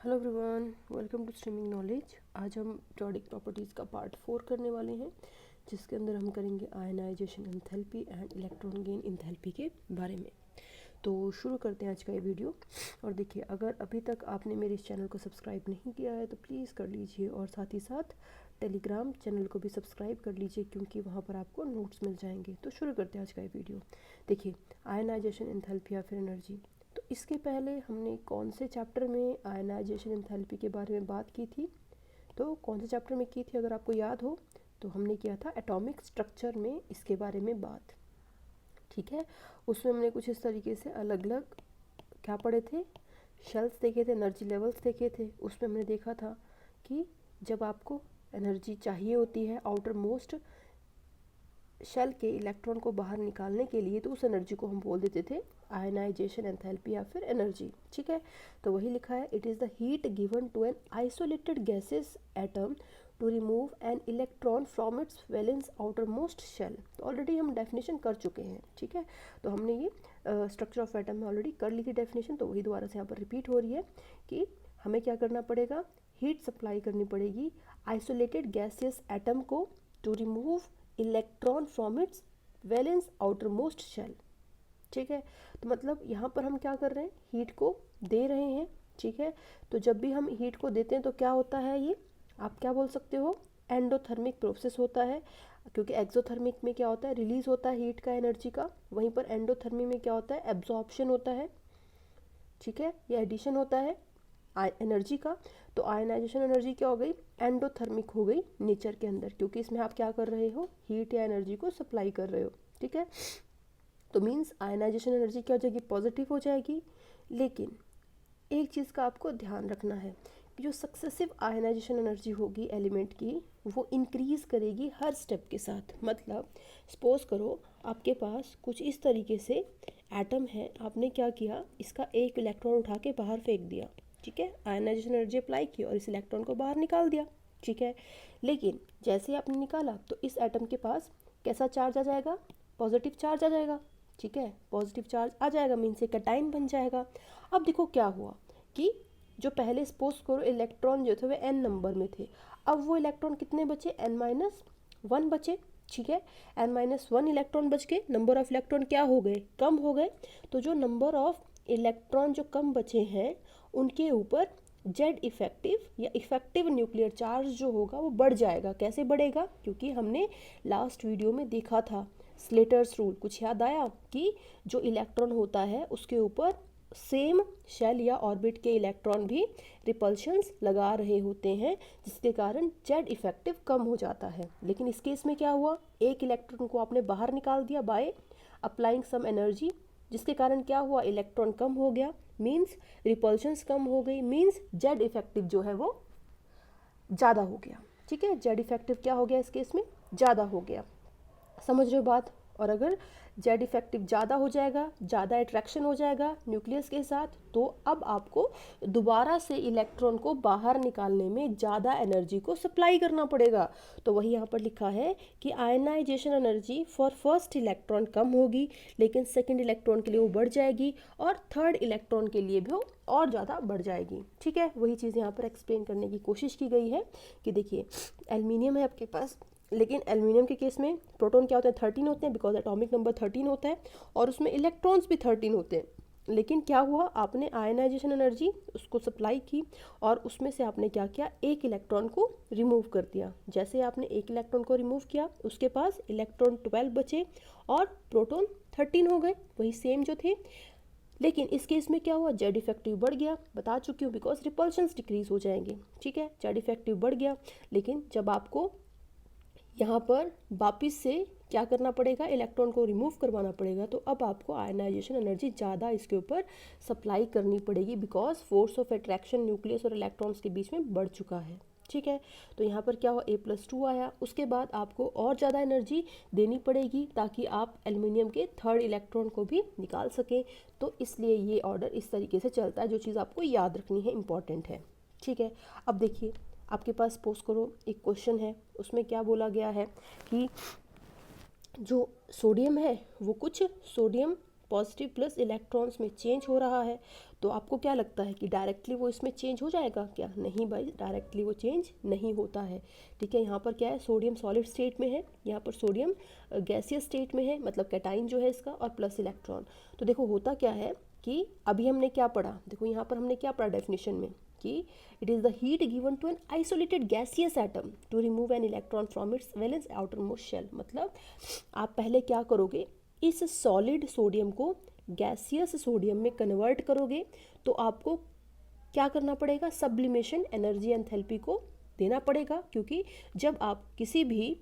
Hello everyone, welcome to streaming knowledge. आज हम periodic properties का पार्ट 4 करने वाले हैं, जिसके अंदर हम करेंगे ionization enthalpy and electron gain enthalpy के बारे में। तो शुरू करते हैं आज का ये वीडियो। और देखिए, अगर अभी तक आपने मेरे इस चैनल को सब्सक्राइब नहीं किया है तो प्लीज़ कर लीजिए, और साथ ही साथ टेलीग्राम चैनल को भी सब्सक्राइब कर लीजिए, क्योंकि वहाँ पर आपको नोट्स मिल जाएंगे। तो शुरू करते हैं आज का ये वीडियो। देखिए, आयनाइजेशन एंथैल्पी या फिर एनर्जी। तो इसके पहले हमने कौन से चैप्टर में आयनाइजेशन एंथैल्पी के बारे में बात की थी? तो कौन से चैप्टर में की थी अगर आपको याद हो तो हमने किया था एटॉमिक स्ट्रक्चर में इसके बारे में बात। ठीक है, उसमें हमने कुछ इस तरीके से अलग अलग क्या पढ़े थे, शेल्स देखे थे, एनर्जी लेवल्स देखे थे। उसमें हमने देखा था कि जब आपको एनर्जी चाहिए होती है आउटर मोस्ट शेल के इलेक्ट्रॉन को बाहर निकालने के लिए, तो उस एनर्जी को हम बोल देते थे आयनाइजेशन एंथैल्पी या फिर एनर्जी। ठीक है, तो वही लिखा है, it is the heat given to an isolated gases atom to remove an electron from its valence outermost shell. तो ऑलरेडी हम डेफिनेशन कर चुके हैं। ठीक है, तो हमने ये स्ट्रक्चर ऑफ एटम में ऑलरेडी कर ली थी डेफिनेशन, तो वही दोबारा से यहाँ पर रिपीट हो रही है कि हमें क्या करना पड़ेगा, हीट सप्लाई करनी पड़ेगी आइसोलेटेड गैसियस एटम को to remove electron from its valence outermost shell. ठीक है, तो मतलब यहाँ पर हम क्या कर रहे हैं, हीट को दे रहे हैं। ठीक है, तो जब भी हम हीट को देते हैं तो क्या होता है, ये आप क्या बोल सकते हो, एंडोथर्मिक प्रोसेस होता है। क्योंकि एक्सोथर्मिक में क्या होता है, रिलीज होता है हीट का, एनर्जी का। वहीं पर एंडोथर्मी में क्या होता है, एब्जॉर्प्शन होता है। ठीक है, या एडिशन होता है एनर्जी का। तो आयनाइजेशन एनर्जी क्या हो गई, एंडोथर्मिक हो गई नेचर के अंदर, क्योंकि इसमें आप क्या कर रहे हो, हीट या एनर्जी को सप्लाई कर रहे हो। ठीक है, तो मीन्स आयनाइजेशन एनर्जी क्या हो जाएगी, पॉजिटिव हो जाएगी। लेकिन एक चीज़ का आपको ध्यान रखना है कि जो सक्सेसिव आयनाइजेशन एनर्जी होगी एलिमेंट की, वो इंक्रीज करेगी हर स्टेप के साथ। मतलब सपोज करो आपके पास कुछ इस तरीके से एटम है, आपने क्या किया, इसका एक इलेक्ट्रॉन उठा के बाहर फेंक दिया। ठीक है, आयनाइजेशन एनर्जी अप्लाई की और इस इलेक्ट्रॉन को बाहर निकाल दिया। ठीक है, लेकिन जैसे ही आपने निकाला तो इस एटम के पास कैसा चार्ज आ जाएगा, पॉजिटिव चार्ज आ जाएगा। ठीक है, पॉजिटिव चार्ज आ जाएगा मीन्स एक कैटाइन बन जाएगा। अब देखो क्या हुआ कि जो पहले सपोज करो इलेक्ट्रॉन जो थे वे n नंबर में थे, अब वो इलेक्ट्रॉन कितने बचे, n-1 बचे। ठीक है, n-1 इलेक्ट्रॉन बच गए, नंबर ऑफ इलेक्ट्रॉन क्या हो गए, कम हो गए। तो जो नंबर ऑफ इलेक्ट्रॉन जो कम बचे हैं उनके ऊपर जेड इफेक्टिव या इफेक्टिव न्यूक्लियर चार्ज जो होगा वो बढ़ जाएगा। कैसे बढ़ेगा, क्योंकि हमने लास्ट वीडियो में देखा था स्लेटर्स रूल, कुछ याद आया कि जो इलेक्ट्रॉन होता है उसके ऊपर सेम शेल या ऑर्बिट के इलेक्ट्रॉन भी रिपल्शंस लगा रहे होते हैं, जिसके कारण जेड इफेक्टिव कम हो जाता है। लेकिन इस केस में क्या हुआ, एक इलेक्ट्रॉन को आपने बाहर निकाल दिया बाय अप्लाइंग सम एनर्जी, जिसके कारण क्या हुआ, इलेक्ट्रॉन कम हो गया, मीन्स रिपल्शंस कम हो गई, मीन्स जेड इफेक्टिव जो है वो ज़्यादा हो गया। ठीक है, जेड इफेक्टिव क्या हो गया इस केस में, ज़्यादा हो गया। समझ रहे हो बात। और अगर जेड इफेक्टिव ज़्यादा हो जाएगा, ज़्यादा अट्रैक्शन हो जाएगा न्यूक्लियस के साथ, तो अब आपको दोबारा से इलेक्ट्रॉन को बाहर निकालने में ज़्यादा एनर्जी को सप्लाई करना पड़ेगा। तो वही यहाँ पर लिखा है कि ionization energy for first electron कम होगी, लेकिन सेकेंड इलेक्ट्रॉन के लिए वो बढ़ जाएगी, और थर्ड इलेक्ट्रॉन के लिए भी वो और ज़्यादा बढ़ जाएगी। ठीक है, वही चीज़ यहाँ पर एक्सप्लेन करने की कोशिश की गई है कि देखिए एल्युमिनियम है आपके पास, लेकिन एल्युमिनियम के केस में प्रोटॉन क्या होते हैं, 13 होते हैं, बिकॉज एटॉमिक नंबर 13 होता है, और उसमें इलेक्ट्रॉन्स भी 13 होते हैं। लेकिन क्या हुआ, आपने आयनाइजेशन एनर्जी उसको सप्लाई की और उसमें से आपने क्या किया, एक इलेक्ट्रॉन को रिमूव कर दिया। जैसे आपने एक इलेक्ट्रॉन को रिमूव किया, उसके पास इलेक्ट्रॉन 12 बचे और प्रोटॉन 13 हो गए, वही सेम जो थे। लेकिन इस केस में क्या हुआ, जेड इफेक्टिव बढ़ गया, बता चुकी हूँ, बिकॉज रिपल्शंस डिक्रीज हो जाएंगे। ठीक है, जेड इफेक्टिव बढ़ गया, लेकिन जब आपको यहाँ पर वापिस से क्या करना पड़ेगा, इलेक्ट्रॉन को रिमूव करवाना पड़ेगा, तो अब आपको आयनाइजेशन एनर्जी ज़्यादा इसके ऊपर सप्लाई करनी पड़ेगी, because force of attraction nucleus और इलेक्ट्रॉन्स के बीच में बढ़ चुका है। ठीक है, तो यहाँ पर क्या हुआ, A+2 आया, उसके बाद आपको और ज़्यादा एनर्जी देनी पड़ेगी ताकि आप एल्युमिनियम के थर्ड इलेक्ट्रॉन को भी निकाल सकें। तो इसलिए ये ऑर्डर इस तरीके से चलता है, जो चीज़ आपको याद रखनी है, इंपॉर्टेंट है। ठीक है, अब देखिए आपके पास सपोज करो एक क्वेश्चन है, उसमें क्या बोला गया है कि जो सोडियम है वो कुछ सोडियम पॉजिटिव प्लस इलेक्ट्रॉन्स में चेंज हो रहा है। तो आपको क्या लगता है कि डायरेक्टली वो इसमें चेंज हो जाएगा क्या? नहीं भाई, डायरेक्टली वो चेंज नहीं होता है। ठीक है, यहाँ पर क्या है, सोडियम सॉलिड स्टेट में है, यहाँ पर सोडियम गैसियस स्टेट में है, मतलब कैटाइन जो है इसका, और प्लस इलेक्ट्रॉन। तो देखो होता क्या है कि अभी हमने क्या पढ़ा, देखो यहाँ पर हमने क्या पढ़ा डेफिनेशन में कि it is the heat given to an isolated gaseous atom to remove an electron from its valence outermost shell. मतलब आप पहले क्या करोगे, इस सॉलिड सोडियम को गैसियस सोडियम में कन्वर्ट करोगे, तो आपको क्या करना पड़ेगा, सब्लिमेशन एनर्जी एंथैल्पी को देना पड़ेगा। क्योंकि जब आप किसी भी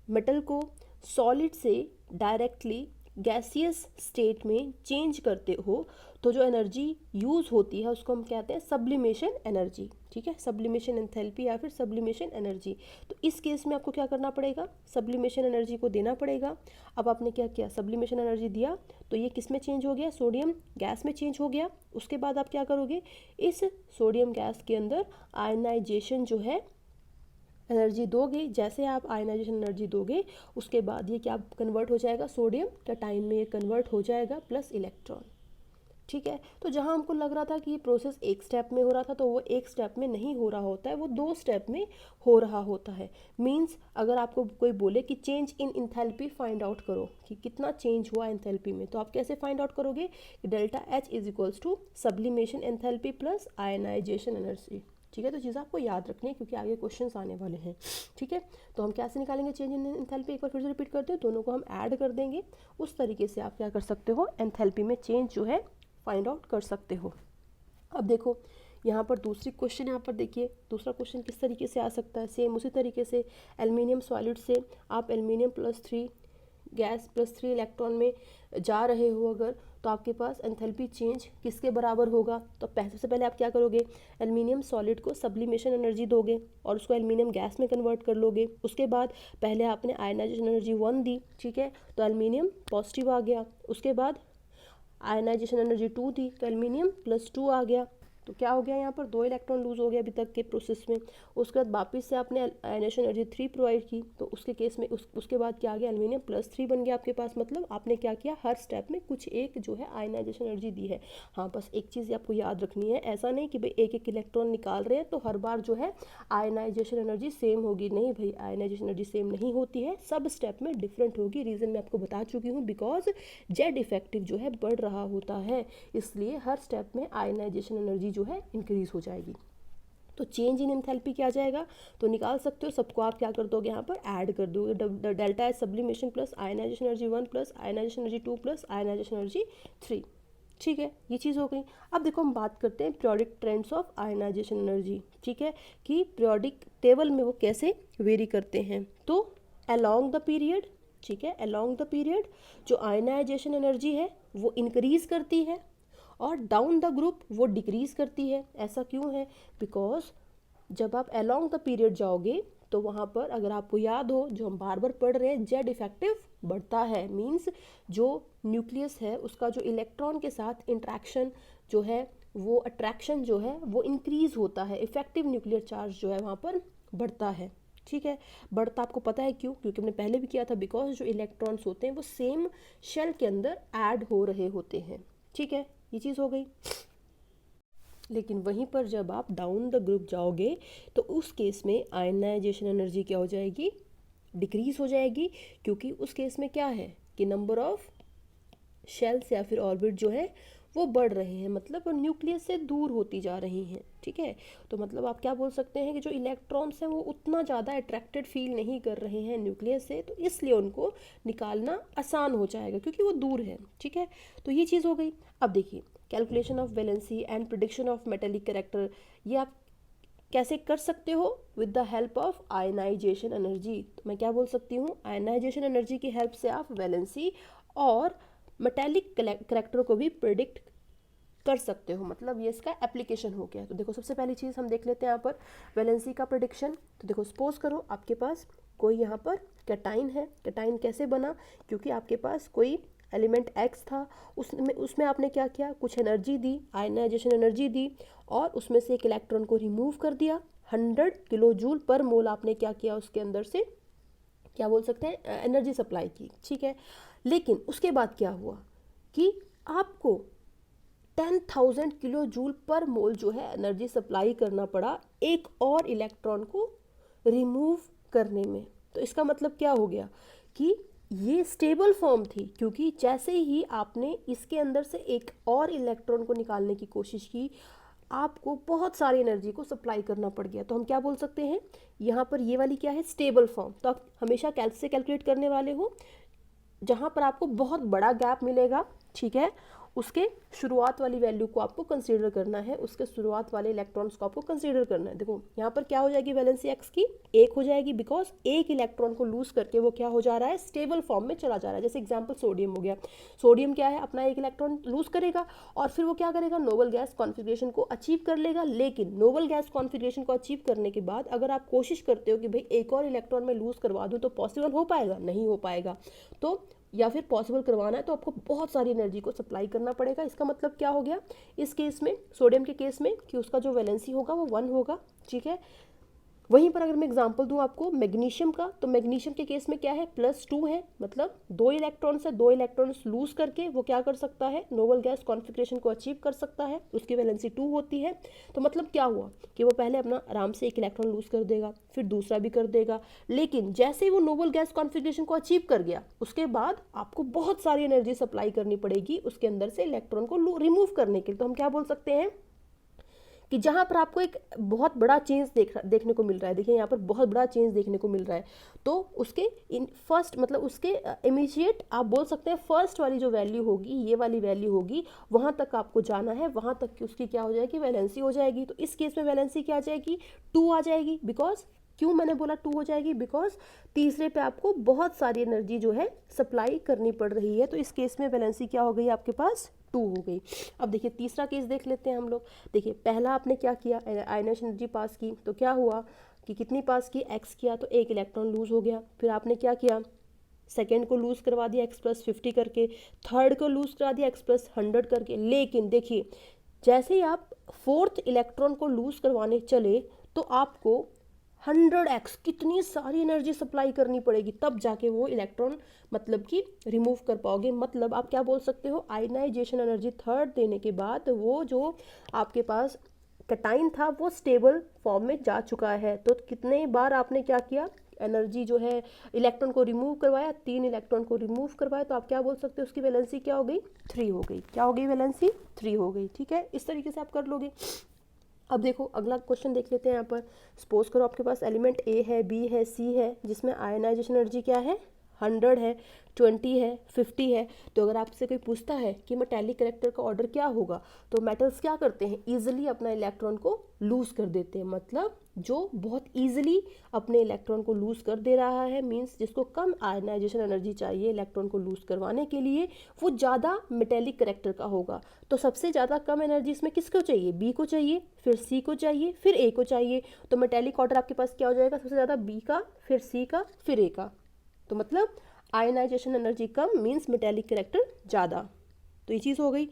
मेटल को सॉलिड से डायरेक्टली गैसियस स्टेट में चेंज करते हो तो जो एनर्जी यूज़ होती है उसको हम कहते हैं सब्लिमेशन एनर्जी। ठीक है, सब्लिमेशन एंथैल्पी या फिर सब्लिमेशन एनर्जी। तो इस केस में आपको क्या करना पड़ेगा, सब्लिमेशन एनर्जी को देना पड़ेगा। अब आपने क्या किया, सब्लिमेशन एनर्जी दिया तो ये किस में चेंज हो गया, सोडियम गैस में चेंज हो गया। उसके बाद आप क्या करोगे, इस सोडियम गैस के अंदर आयनाइजेशन जो है एनर्जी दोगे। जैसे आप आयनाइजेशन एनर्जी दोगे उसके बाद ये क्या कन्वर्ट हो जाएगा, सोडियम कैटाइन में ये कन्वर्ट हो जाएगा प्लस इलेक्ट्रॉन। ठीक है, तो जहाँ हमको लग रहा था कि ये प्रोसेस एक स्टेप में हो रहा था, तो वो एक स्टेप में नहीं हो रहा होता है, वो 2 स्टेप में हो रहा होता है। मींस अगर आपको कोई बोले कि change in enthalpy find out करो कि कितना चेंज हुआ एंथैल्पी में, तो आप कैसे फाइंड आउट करोगे कि delta H is equals to sublimation enthalpy plus ionization energy. ठीक है, तो चीज़ आपको याद रखनी है क्योंकि आगे क्वेश्चंस आने वाले हैं। ठीक है, तो हम कैसे निकालेंगे चेंज इन एंथैल्पी, एक बार फिर से रिपीट करते हैं, दोनों को हम ऐड कर देंगे। उस तरीके से आप क्या कर सकते हो, एंथैल्पी में चेंज जो है फाइंड आउट कर सकते हो। अब देखो यहाँ पर दूसरी क्वेश्चन, यहाँ पर देखिए दूसरा क्वेश्चन किस तरीके से आ सकता है, सेम उसी तरीके से एल्युमिनियम सॉलिड से आप एल्युमिनियम +3 गैस +3 इलेक्ट्रॉन में जा रहे हो अगर, तो आपके पास एंथैल्पी चेंज किसके बराबर होगा। तो सबसे पहले आप क्या करोगे, एल्युमिनियम सॉलिड को सब्लिमेशन एनर्जी दोगे और उसको एल्युमिनियम गैस में कन्वर्ट कर लोगे। उसके बाद पहले आपने आयनाइजेशन एनर्जी 1 दी, ठीक है, तो एल्युमिनियम पॉजिटिव आ गया। उसके बाद आयनाइजेशन एनर्जी 2 दी तो एल्युमिनियम +2 आ गया। तो क्या हो गया, यहाँ पर 2 इलेक्ट्रॉन लूज हो गया अभी तक के प्रोसेस में। उसके बाद वापस से आपने आयनाइजेशन एनर्जी 3 प्रोवाइड की, तो उसके केस में उसके बाद क्या आ गया, एल्युमिनियम +3 बन गया आपके पास। मतलब आपने क्या किया, हर स्टेप में कुछ एक जो है आयनाइजेशन एनर्जी दी है। हाँ, बस एक चीज़ आपको याद रखनी है, ऐसा नहीं कि भाई एक एक इलेक्ट्रॉन निकाल रहे हैं तो हर बार जो है आयनाइजेशन एनर्जी सेम होगी। नहीं भाई, आयनाइजेशन एनर्जी सेम नहीं होती है, सब स्टेप में डिफरेंट होगी। रीज़न मैं आपको बता चुकी हूँ, बिकॉज जेड इफेक्टिव जो है बढ़ रहा होता है, इसलिए हर स्टेप में आयनाइजेशन एनर्जी जो है इंक्रीज हो जाएगी। तो चेंज इन एंथैल्पी क्या आ जाएगा, तो निकाल सकते हो, सबको आप क्या कर दोगे, यहाँ पर ऐड कर दोगे। Delta H sublimation plus ionization energy 1 plus ionization energy 2 plus ionization energy 3। ठीक है, ये चीज़ हो गई। अब देखो हम बात करते हैं periodic trends of ionization energy. ठीक है, कि पीरियोडिक टेबल में वो कैसे वेरी करते हैं। तो अलोंग द पीरियड, ठीक है, अलोंग द पीरियड जो आयनाइजेशन एनर्जी है वो इंक्रीज करती है और डाउन द ग्रुप वो डिक्रीज करती है। ऐसा क्यों है, बिकॉज जब आप अलोंग द पीरियड जाओगे तो वहाँ पर अगर आपको याद हो, जो हम बार बार पढ़ रहे हैं, जेड इफेक्टिव बढ़ता है। मींस जो न्यूक्लियस है उसका जो इलेक्ट्रॉन के साथ इंट्रैक्शन जो है, वो अट्रैक्शन जो है वो इंक्रीज होता है, इफेक्टिव न्यूक्लियर चार्ज जो है वहाँ पर बढ़ता है। ठीक है, बढ़ता आपको पता है क्यों, क्योंकि हमने पहले भी किया था, बिकॉज जो इलेक्ट्रॉन्स होते हैं वो सेम शेल के अंदर ऐड हो रहे होते हैं। ठीक है, ये चीज़ हो गई। लेकिन वहीं पर जब आप डाउन द ग्रुप जाओगे तो उस केस में आयनाइजेशन एनर्जी क्या हो जाएगी, डिक्रीज हो जाएगी। क्योंकि उस केस में क्या है कि नंबर ऑफ शेल्स या फिर ऑर्बिट जो है वो बढ़ रहे हैं, मतलब न्यूक्लियस से दूर होती जा रही हैं। ठीक है, तो मतलब आप क्या बोल सकते हैं कि जो इलेक्ट्रॉन्स हैं वो उतना ज़्यादा अट्रैक्टेड फील नहीं कर रहे हैं न्यूक्लियस से, तो इसलिए उनको निकालना आसान हो जाएगा क्योंकि वो दूर है। ठीक है, तो ये चीज़ हो गई। अब देखिए calculation of valency and prediction of metallic character, ये आप कैसे कर सकते हो, with the help of ionization energy. तो मैं क्या बोल सकती हूँ, आयनाइजेशन एनर्जी की हेल्प से आप वैलेंसी और मेटेलिक कैरेक्टर को भी प्रिडिक्ट कर सकते हो। मतलब ये इसका एप्लीकेशन हो गया। तो देखो सबसे पहली चीज़ हम देख लेते हैं यहाँ पर वैलेंसी का प्रिडिक्शन। तो देखो सपोज करो आपके पास कोई यहाँ पर कैटाइन है। कैटाइन कैसे बना, क्योंकि आपके पास कोई एलिमेंट एक्स था, उसमें आपने क्या किया, कुछ एनर्जी दी, आयनाइजेशन एनर्जी दी, और उसमें से एक इलेक्ट्रॉन को रिमूव कर दिया। 100 किलो जूल पर मोल आपने क्या किया, उसके अंदर से क्या बोल सकते हैं, एनर्जी सप्लाई की। ठीक है, लेकिन उसके बाद क्या हुआ, कि आपको 10,000 किलो जूल पर मोल जो है एनर्जी सप्लाई करना पड़ा एक और इलेक्ट्रॉन को रिमूव करने में। तो इसका मतलब क्या हो गया कि ये स्टेबल फॉर्म थी, क्योंकि जैसे ही आपने इसके अंदर से एक और इलेक्ट्रॉन को निकालने की कोशिश की, आपको बहुत सारी एनर्जी को सप्लाई करना पड़ गया। तो हम क्या बोल सकते हैं, यहाँ पर ये वाली क्या है, स्टेबल फॉर्म। तो आप हमेशा से कैलकुलेट करने वाले हो जहाँ पर आपको बहुत बड़ा गैप मिलेगा, ठीक है, उसके शुरुआत वाली वैल्यू को आपको कंसीडर करना है, उसके शुरुआत वाले इलेक्ट्रॉन्स को आपको कंसीडर करना है। देखो यहाँ पर क्या हो जाएगी वैलेंसी एक्स की, एक हो जाएगी, बिकॉज एक इलेक्ट्रॉन को लूज करके वो क्या हो जा रहा है, स्टेबल फॉर्म में चला जा रहा है। जैसे एग्जांपल सोडियम हो गया, सोडियम क्या है, अपना एक इलेक्ट्रॉन लूज करेगा और फिर वो क्या करेगा, नोबल गैस कॉन्फिगरेशन को अचीव कर लेगा। लेकिन नोबल गैस कॉन्फिगरेशन को अचीव करने के बाद अगर आप कोशिश करते हो कि भाई एक और इलेक्ट्रॉन में लूज करवा दूँ, तो पॉसिबल हो पाएगा, नहीं हो पाएगा। तो या फिर पॉसिबल करवाना है तो आपको बहुत सारी एनर्जी को सप्लाई करना पड़ेगा। इसका मतलब क्या हो गया इस केस में, सोडियम के केस में, कि उसका जो वैलेंसी होगा वो 1 होगा, ठीक है। वहीं पर अगर मैं एग्जांपल दूं आपको मैग्नीशियम का, तो मैग्नीशियम के केस में क्या है, +2 है, मतलब 2 इलेक्ट्रॉन से 2 इलेक्ट्रॉन्स लूज करके वो क्या कर सकता है, नोबल गैस कॉन्फिगरेशन को अचीव कर सकता है, उसकी वैलेंसी 2 होती है। तो मतलब क्या हुआ कि वो पहले अपना आराम से एक इलेक्ट्रॉन लूज कर देगा, फिर दूसरा भी कर देगा, लेकिन जैसे ही वो नोबल गैस कॉन्फिगरेशन को अचीव कर गया, उसके बाद आपको बहुत सारी एनर्जी सप्लाई करनी पड़ेगी उसके अंदर से इलेक्ट्रॉन को रिमूव करने के लिए। तो हम क्या बोल सकते हैं कि जहाँ पर आपको एक बहुत बड़ा चेंज देखने को मिल रहा है, देखिए यहाँ पर बहुत बड़ा चेंज देखने को मिल रहा है, तो उसके इन फर्स्ट मतलब उसके इमीडिएट आप बोल सकते हैं फर्स्ट वाली जो वैल्यू होगी, ये वाली वैल्यू होगी, वहाँ तक आपको जाना है, वहाँ तक की उसकी क्या हो जाएगी, वैलेंसी हो जाएगी। तो इस केस में वैलेंसी क्या आ जाएगी, 2 आ जाएगी। बिकॉज क्यों मैंने बोला 2 हो जाएगी, बिकॉज तीसरे पे आपको बहुत सारी एनर्जी जो है सप्लाई करनी पड़ रही है। तो इस केस में वैलेंसी क्या हो गई आपके पास, 2 हो गई। अब देखिए तीसरा केस देख लेते हैं हम लोग। देखिए पहला आपने क्या किया, आयनाइजेशन एनर्जी पास की, तो क्या हुआ कि कितनी पास की, x किया, तो एक इलेक्ट्रॉन लूज हो गया। फिर आपने क्या किया, सेकेंड को लूज करवा दिया x+50 करके, थर्ड को लूज करा दिया x+100 करके। लेकिन देखिए जैसे ही आप फोर्थ इलेक्ट्रॉन को लूज करवाने चले, तो आपको 100x कितनी सारी एनर्जी सप्लाई करनी पड़ेगी, तब जाके वो इलेक्ट्रॉन मतलब कि रिमूव कर पाओगे। मतलब आप क्या बोल सकते हो, आयनाइजेशन एनर्जी थर्ड देने के बाद वो जो आपके पास कैटाइन था वो स्टेबल फॉर्म में जा चुका है। तो कितने बार आपने क्या किया, एनर्जी जो है इलेक्ट्रॉन को रिमूव करवाया, 3 इलेक्ट्रॉन को रिमूव करवाया, तो आप क्या बोल सकते हो, उसकी वैलेंसी क्या हो गई, 3 हो गई। क्या हो गई, वैलेंसी 3 हो गई, ठीक है। इस तरीके से आप कर लोगे। अब देखो अगला क्वेश्चन देख लेते हैं। यहाँ पर सपोज करो आपके पास एलिमेंट ए है, बी है, सी है, जिसमें आयनाइजेशन एनर्जी क्या है, 100 है, 20 है, 50 है। तो अगर आपसे कोई पूछता है कि मेटालिक करेक्टर का ऑर्डर क्या होगा, तो मेटल्स क्या करते हैं, ईजिली अपना इलेक्ट्रॉन को लूज कर देते हैं। मतलब जो बहुत ईजिली अपने इलेक्ट्रॉन को लूज कर दे रहा है, मींस जिसको कम आयनाइजेशन एनर्जी चाहिए इलेक्ट्रॉन को लूज करवाने के लिए, वो ज़्यादा मेटालिक करेक्टर का होगा। तो सबसे ज़्यादा कम एनर्जी इसमें किसको चाहिए, बी को चाहिए, फिर सी को चाहिए, फिर ए को चाहिए। तो मेटालिक ऑर्डर आपके पास क्या हो जाएगा, सबसे ज़्यादा बी का, फिर सी का, फिर ए का। तो मतलब आयनाइजेशन एनर्जी कम मींस मेटालिक करेक्टर ज़्यादा। तो ये चीज़ हो गई,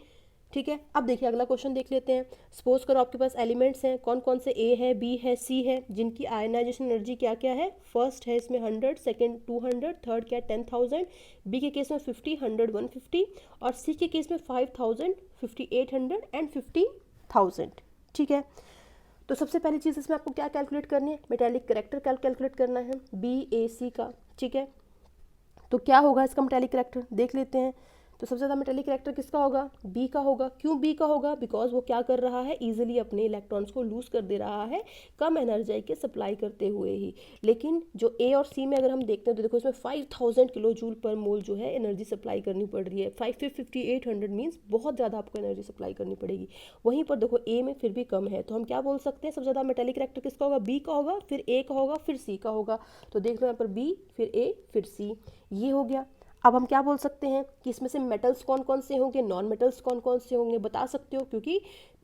ठीक है। अब देखिए अगला क्वेश्चन देख लेते हैं। सपोज करो आपके पास एलिमेंट्स हैं, कौन कौन से, ए है, बी है, सी है, जिनकी आयनाइजेशन एनर्जी क्या क्या है, फर्स्ट है इसमें 100, सेकंड 200, थर्ड क्या 10,000, बी के केस में 50, 100, 150, और सी के केस में 5000, 5800 एंड 15000, ठीक है। तो सबसे पहली चीज़ इसमें आपको क्या कैलकुलेट करनी है, मेटालिक करेक्टर कैलकुलेट करना है, बी ए सी का, ठीक है। तो क्या होगा इसका मेटालिक करेक्टर देख लेते हैं। तो सबसे ज़्यादा मेटालिक करेक्टर किसका होगा, बी का होगा। क्यों बी का होगा, बिकॉज वो क्या कर रहा है, इजीली अपने इलेक्ट्रॉन्स को लूज कर दे रहा है कम एनर्जी के सप्लाई करते हुए ही। लेकिन जो ए और सी में अगर हम देखते हैं तो देखो इसमें 5000 किलो जूल पर मोल जो है एनर्जी सप्लाई करनी पड़ रही है। 5800 मीन्स बहुत ज़्यादा आपको एनर्जी सप्लाई करनी पड़ेगी। वहीं पर देखो ए में फिर भी कम है, तो हम क्या बोल सकते हैं, सबसे ज़्यादा मेटालिक करेक्टर किसका होगा, बी का होगा, फिर ए का होगा, फिर सी का होगा। तो देख लो यहाँ पर बी, फिर ए, फिर सी, ये हो गया। अब हम क्या बोल सकते हैं कि इसमें से मेटल्स कौन कौन से होंगे, नॉन मेटल्स कौन कौन से होंगे, बता सकते हो। क्योंकि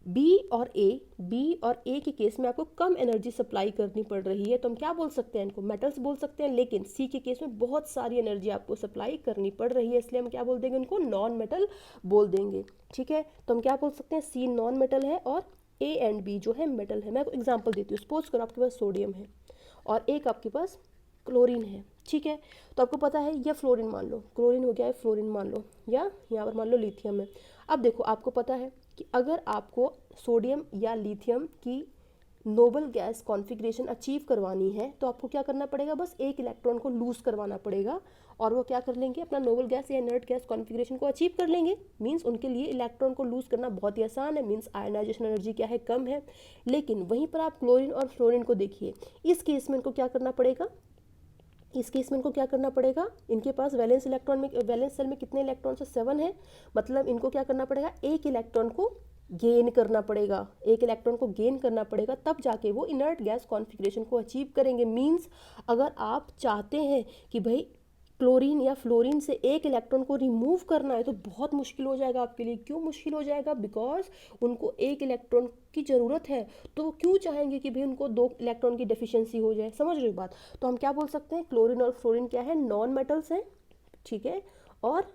बी और ए के केस में आपको कम एनर्जी सप्लाई करनी पड़ रही है, तो हम क्या बोल सकते हैं, इनको मेटल्स बोल सकते हैं। लेकिन सी के केस में बहुत सारी एनर्जी आपको सप्लाई करनी पड़ रही है, इसलिए हम क्या बोल देंगे, उनको नॉन मेटल बोल देंगे, ठीक है। तो हम क्या बोल सकते हैं, सी नॉन मेटल है और ए एंड बी जो है मेटल है। मैं एग्जाम्पल देती हूँ। सपोज करो आपके पास सोडियम है और एक आपके पास क्लोरीन है, ठीक है। तो आपको पता है यह फ्लोरीन मान लो, क्लोरीन हो गया है, फ्लोरीन मान लो, या यहाँ पर मान लो लिथियम है। अब देखो आपको पता है कि अगर आपको सोडियम या लिथियम की नोबल गैस कॉन्फ़िगरेशन अचीव करवानी है तो आपको क्या करना पड़ेगा, बस एक इलेक्ट्रॉन को लूज़ करवाना पड़ेगा और वो क्या कर लेंगे, अपना नोबल गैस या इनर्ट गैस कॉन्फ़िगरेशन को अचीव कर लेंगे। मींस उनके लिए इलेक्ट्रॉन को लूज़ करना बहुत ही आसान है, मींस आयनाइजेशन एनर्जी क्या है, कम है। लेकिन वहीं पर आप क्लोरीन और फ्लोरीन को देखिए, इस केस में इनको क्या करना पड़ेगा, इस केस में इनको क्या करना पड़ेगा, इनके पास वैलेंस इलेक्ट्रॉन में, वैलेंस सेल में कितने इलेक्ट्रॉन है, 7 है। मतलब इनको क्या करना पड़ेगा, एक इलेक्ट्रॉन को गेन करना पड़ेगा, एक इलेक्ट्रॉन को गेन करना पड़ेगा, तब जाके वो इनर्ट गैस कॉन्फ़िगरेशन को अचीव करेंगे। मींस अगर आप चाहते हैं कि भाई क्लोरीन या फ्लोरीन से एक इलेक्ट्रॉन को रिमूव करना है तो बहुत मुश्किल हो जाएगा आपके लिए। क्यों मुश्किल हो जाएगा, बिकॉज उनको एक इलेक्ट्रॉन की ज़रूरत है, तो क्यों चाहेंगे कि भाई उनको 2 इलेक्ट्रॉन की डेफिशिएंसी हो जाए, समझ रहे हो बात। तो हम क्या बोल सकते हैं, क्लोरीन और फ्लोरीन क्या है, नॉन मेटल्स हैं, ठीक है। और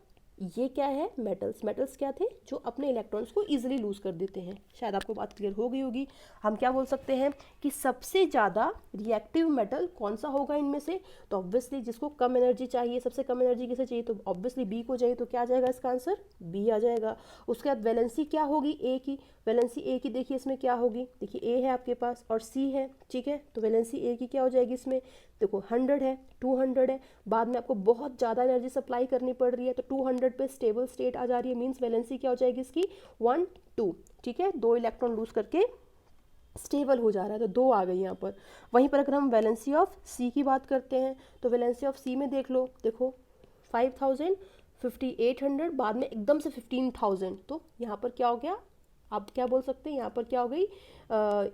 ये क्या है, मेटल्स। मेटल्स क्या थे, जो अपने इलेक्ट्रॉन्स को इजीली लूज कर देते हैं। शायद आपको बात क्लियर हो गई होगी। हम क्या बोल सकते हैं कि सबसे ज़्यादा रिएक्टिव मेटल कौन सा होगा इनमें से, तो ऑब्वियसली जिसको कम एनर्जी चाहिए, सबसे कम एनर्जी किसे चाहिए, तो ऑब्वियसली बी को चाहिए, तो क्या आ जाएगा इसका आंसर, बी आ जाएगा। उसके बाद वैलेंसी क्या होगी, ए की, वैलेंसी ए की देखिए इसमें क्या होगी, देखिए ए है आपके पास और सी है, ठीक है। तो वैलेंसी ए की क्या हो जाएगी इसमें, देखो 100 है, 200 है, बाद में आपको बहुत ज़्यादा एनर्जी सप्लाई करनी पड़ रही है तो 200 पे स्टेबल स्टेट आ जा रही है। मींस वैलेंसी क्या हो जाएगी इसकी, 1 2, ठीक है। 2 इलेक्ट्रॉन लूज करके स्टेबल हो जा रहा है, तो 2 आ गई यहाँ पर। वहीं पर अगर हम वैलेंसी ऑफ सी की बात करते हैं तो वैलेंसी ऑफ सी में देख लो, देखो 5000, 5800, बाद में एकदम से 15000, तो यहाँ पर क्या हो गया, आप क्या बोल सकते हैं, यहाँ पर क्या हो गई,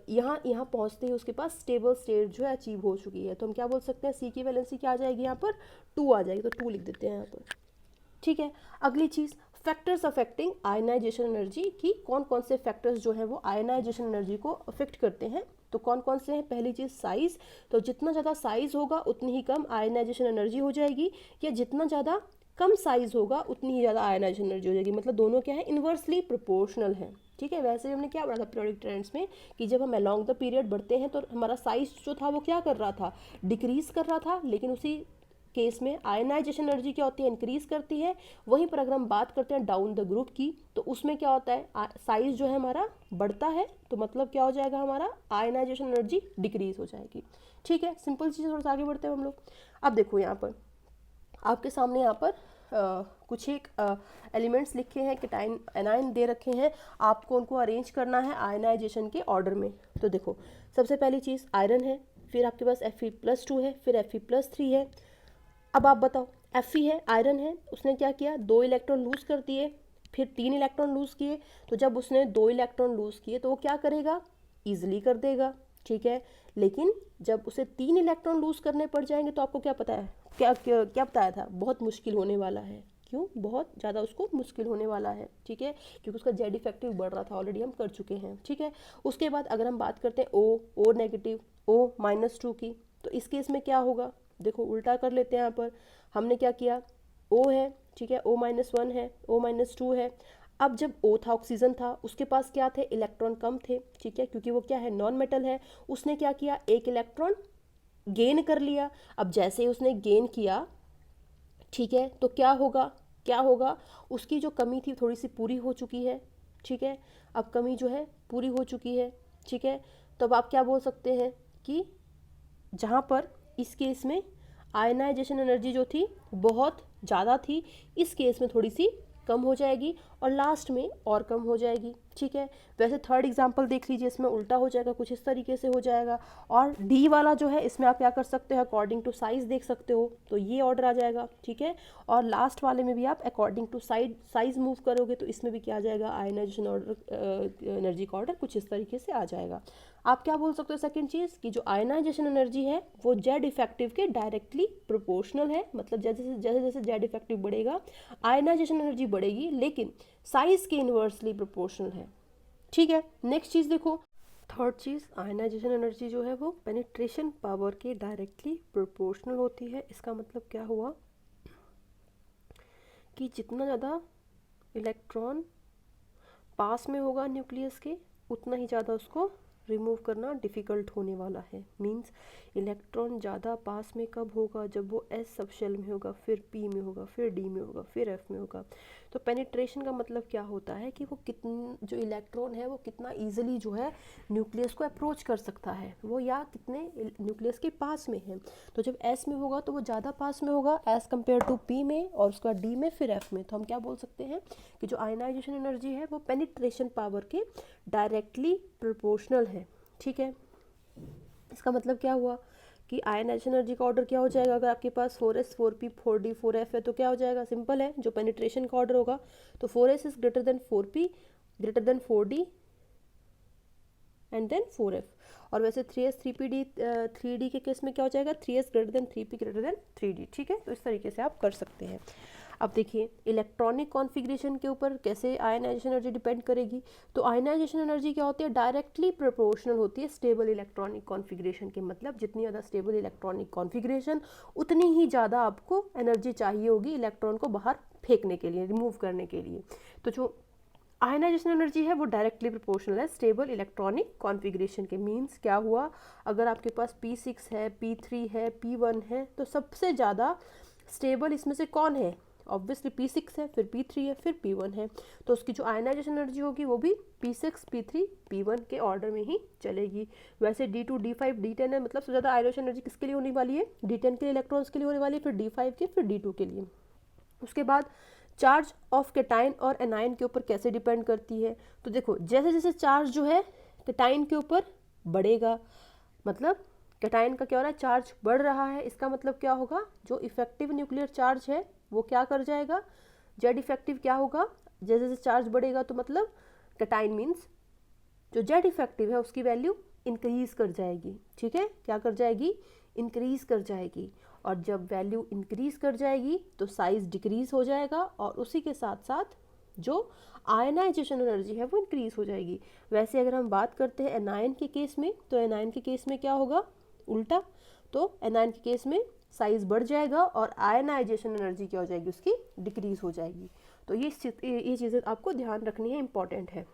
यहाँ पहुँचते ही उसके पास स्टेबल स्टेट जो है अचीव हो चुकी है। तो हम क्या बोल सकते हैं, सी की वैलेंसी क्या आ जाएगी, यहाँ पर 2 आ जाएगी, तो 2 लिख देते हैं यहाँ पर, ठीक है। अगली चीज़, फैक्टर्स अफेक्टिंग आयनाइजेशन एनर्जी, की कौन कौन से फैक्टर्स जो है वो आयनाइजेशन एनर्जी को अफेक्ट करते हैं, तो कौन कौन से हैं। पहली चीज़ साइज़, तो जितना ज़्यादा साइज़ होगा उतनी ही कम आयनाइजेशन एनर्जी हो जाएगी, या जितना ज़्यादा कम साइज़ होगा उतनी ही ज़्यादा आयनाइजेशन एनर्जी हो जाएगी। मतलब दोनों क्या है, इन्वर्सली प्रोपोर्शनल है, ठीक है। वैसे हमने क्या पढ़ा था पीरियोडिक ट्रेंड्स में कि जब हम अलॉन्ग द पीरियड बढ़ते हैं तो हमारा साइज जो था वो क्या कर रहा था, डिक्रीज कर रहा था, लेकिन उसी केस में आयनाइजेशन एनर्जी क्या होती है, इंक्रीज करती है। वहीं पर अगर हम बात करते हैं डाउन द ग्रुप की, तो उसमें क्या होता है, साइज जो है हमारा बढ़ता है, तो मतलब क्या हो जाएगा, हमारा आयनाइजेशन एनर्जी डिक्रीज हो जाएगी, ठीक है। सिंपल चीज़, थोड़ा सा आगे बढ़ते हैं हम लोग। अब देखो यहाँ पर आपके सामने यहाँ पर कुछ एक एलिमेंट्स लिखे हैं, कैटाइन एनाइन दे रखे हैं, आपको उनको अरेंज करना है आयनाइजेशन के ऑर्डर में। तो देखो सबसे पहली चीज़ आयरन है, फिर आपके पास Fe+2 है, फिर Fe+3 है। अब आप बताओ, Fe है, आयरन है, उसने क्या किया, 2 इलेक्ट्रॉन लूज कर दिए, फिर 3 इलेक्ट्रॉन लूज किए। तो जब उसने 2 इलेक्ट्रॉन लूज किए तो वो क्या करेगा, ईजिली कर देगा, ठीक है। लेकिन जब उसे 3 इलेक्ट्रॉन लूज करने पड़ जाएंगे तो आपको क्या पता है, क्या बताया था, बहुत मुश्किल होने वाला है। क्यों, बहुत ज़्यादा उसको मुश्किल होने वाला है, ठीक है, क्योंकि उसका जेड इफेक्टिव बढ़ रहा था, ऑलरेडी हम कर चुके हैं, ठीक है। उसके बाद अगर हम बात करते हैं ओ नेगेटिव, O-2 की, तो इस केस में क्या होगा, देखो उल्टा कर लेते हैं। यहाँ पर हमने क्या किया, O है, ठीक है, O-1 है, O-2 है। अब जब O था, ऑक्सीजन था, उसके पास क्या थे, इलेक्ट्रॉन कम थे, ठीक है, क्योंकि वो क्या है, नॉन मेटल है। उसने क्या किया, एक इलेक्ट्रॉन गेन कर लिया। अब जैसे ही उसने गेन किया, ठीक है, तो क्या होगा, क्या होगा, उसकी जो कमी थी थोड़ी सी पूरी हो चुकी है, ठीक है। अब कमी जो है पूरी हो चुकी है, ठीक है। तो अब आप क्या बोल सकते हैं कि जहाँ पर इस केस में आयनाइजेशन एनर्जी जो थी बहुत ज़्यादा थी, इस केस में थोड़ी सी कम हो जाएगी और लास्ट में और कम हो जाएगी, ठीक है। वैसे थर्ड एग्जांपल देख लीजिए, इसमें उल्टा हो जाएगा, कुछ इस तरीके से हो जाएगा। और डी वाला जो है इसमें आप क्या कर सकते हो, अकॉर्डिंग टू साइज देख सकते हो, तो ये ऑर्डर आ जाएगा, ठीक है। और लास्ट वाले में भी आप अकॉर्डिंग टू साइज मूव करोगे तो इसमें भी क्या आ जाएगा, आयनाइजेशन ऑर्डर, एनर्जी का ऑर्डर कुछ इस तरीके से आ जाएगा। आप क्या बोल सकते हो, सेकंड चीज़ कि जो आयनाइजेशन एनर्जी है वो जेड इफेक्टिव के डायरेक्टली प्रोपोर्शनल है। मतलब जैसे जैसे जेड इफेक्टिव बढ़ेगा आयनाइजेशन एनर्जी बढ़ेगी, लेकिन साइज के इन्वर्सली प्रोपोर्शनल है, ठीक है। नेक्स्ट चीज़ देखो, थर्ड चीज़, आयनाइजेशन एनर्जी जो है वो पेनिट्रेशन पावर के डायरेक्टली प्रोपोर्शनल होती है। इसका मतलब क्या हुआ कि जितना ज़्यादा इलेक्ट्रॉन पास में होगा न्यूक्लियस के, उतना ही ज़्यादा उसको रिमूव करना डिफ़िकल्ट होने वाला है। मींस इलेक्ट्रॉन ज़्यादा पास में कब होगा, जब वो एस सब शेल में होगा, फिर पी में होगा, फिर डी में होगा, फिर एफ में होगा। तो पेनिट्रेशन का मतलब क्या होता है कि वो जो इलेक्ट्रॉन है वो कितना ईजिली जो है न्यूक्लियस को अप्रोच कर सकता है, वो या कितने न्यूक्लियस के पास में है। तो जब एस में होगा तो वो ज़्यादा पास में होगा एज़ कम्पेयर टू पी में, और उसका डी में, फिर एफ में। तो हम क्या बोल सकते हैं कि जो आयनाइजेशन एनर्जी है वो पेनिट्रेशन पावर के डायरेक्टली प्रोपोर्शनल है। ठीक है, इसका मतलब क्या हुआ कि आयनाइजेशन एनर्जी का ऑर्डर क्या हो जाएगा, अगर आपके पास 4s 4p 4d 4f है तो क्या हो जाएगा, सिंपल है, जो पेनिट्रेशन का ऑर्डर होगा तो 4s is greater than 4p greater than 4d and then 4f। और वैसे 3s 3pd 3d के केस में क्या हो जाएगा, 3s greater than 3p greater than 3d। ठीक है, तो इस तरीके से आप कर सकते हैं। अब देखिए इलेक्ट्रॉनिक कॉन्फ़िगरेशन के ऊपर कैसे आयनाइजेशन एनर्जी डिपेंड करेगी। तो आयनाइजेशन एनर्जी क्या होती है, डायरेक्टली प्रोपोर्शनल होती है स्टेबल इलेक्ट्रॉनिक कॉन्फ़िगरेशन के। मतलब जितनी ज़्यादा स्टेबल इलेक्ट्रॉनिक कॉन्फ़िगरेशन उतनी ही ज़्यादा आपको एनर्जी चाहिए होगी इलेक्ट्रॉन को बाहर फेंकने के लिए, रिमूव करने के लिए। तो जो आयनाइजेशन एनर्जी है वो डायरेक्टली प्रोपोर्शनल है स्टेबल इलेक्ट्रॉनिक कॉन्फ़िगरेशन के। मींस क्या हुआ, अगर आपके पास P6 है, P3 है, P1 है, तो सबसे ज़्यादा स्टेबल इसमें से कौन है, ऑब्वियसली P6 है, फिर P3 है, फिर P1 है। तो उसकी जो आयनाइजेशन एनर्जी होगी वो भी P6 P3 P1 के ऑर्डर में ही चलेगी। वैसे D2 D5 D10 है, मतलब सबसे ज़्यादा आयनाइजेशन एनर्जी किसके लिए होने वाली है, D10 के इलेक्ट्रॉन्स के लिए होने वाली है, फिर D5 के, फिर D2 के लिए। उसके बाद चार्ज ऑफ कैटाइन और एनाइन के ऊपर कैसे डिपेंड करती है। तो देखो जैसे जैसे चार्ज जो है कैटाइन के ऊपर बढ़ेगा, मतलब कैटाइन का क्या हो रहा है, चार्ज बढ़ रहा है, इसका मतलब क्या होगा, जो इफेक्टिव न्यूक्लियर चार्ज है वो क्या कर जाएगा, जेड इफेक्टिव क्या होगा, जैसे जैसे चार्ज बढ़ेगा तो मतलब कैटाइन मीन्स जो जेड इफेक्टिव है उसकी वैल्यू इंक्रीज कर जाएगी। ठीक है, क्या कर जाएगी, इंक्रीज कर जाएगी। और जब वैल्यू इंक्रीज कर जाएगी तो साइज डिक्रीज हो जाएगा, और उसी के साथ साथ जो आयनाइजेशन एनर्जी है वो इंक्रीज हो जाएगी। वैसे अगर हम बात करते हैं एनायन के केस में, तो एनायन के केस में क्या होगा, उल्टा। तो एनायन के केस में साइज बढ़ जाएगा और आयनाइजेशन एनर्जी क्या हो जाएगी, उसकी डिक्रीज हो जाएगी। तो ये चीज़ें आपको ध्यान रखनी है, इंपॉर्टेंट है।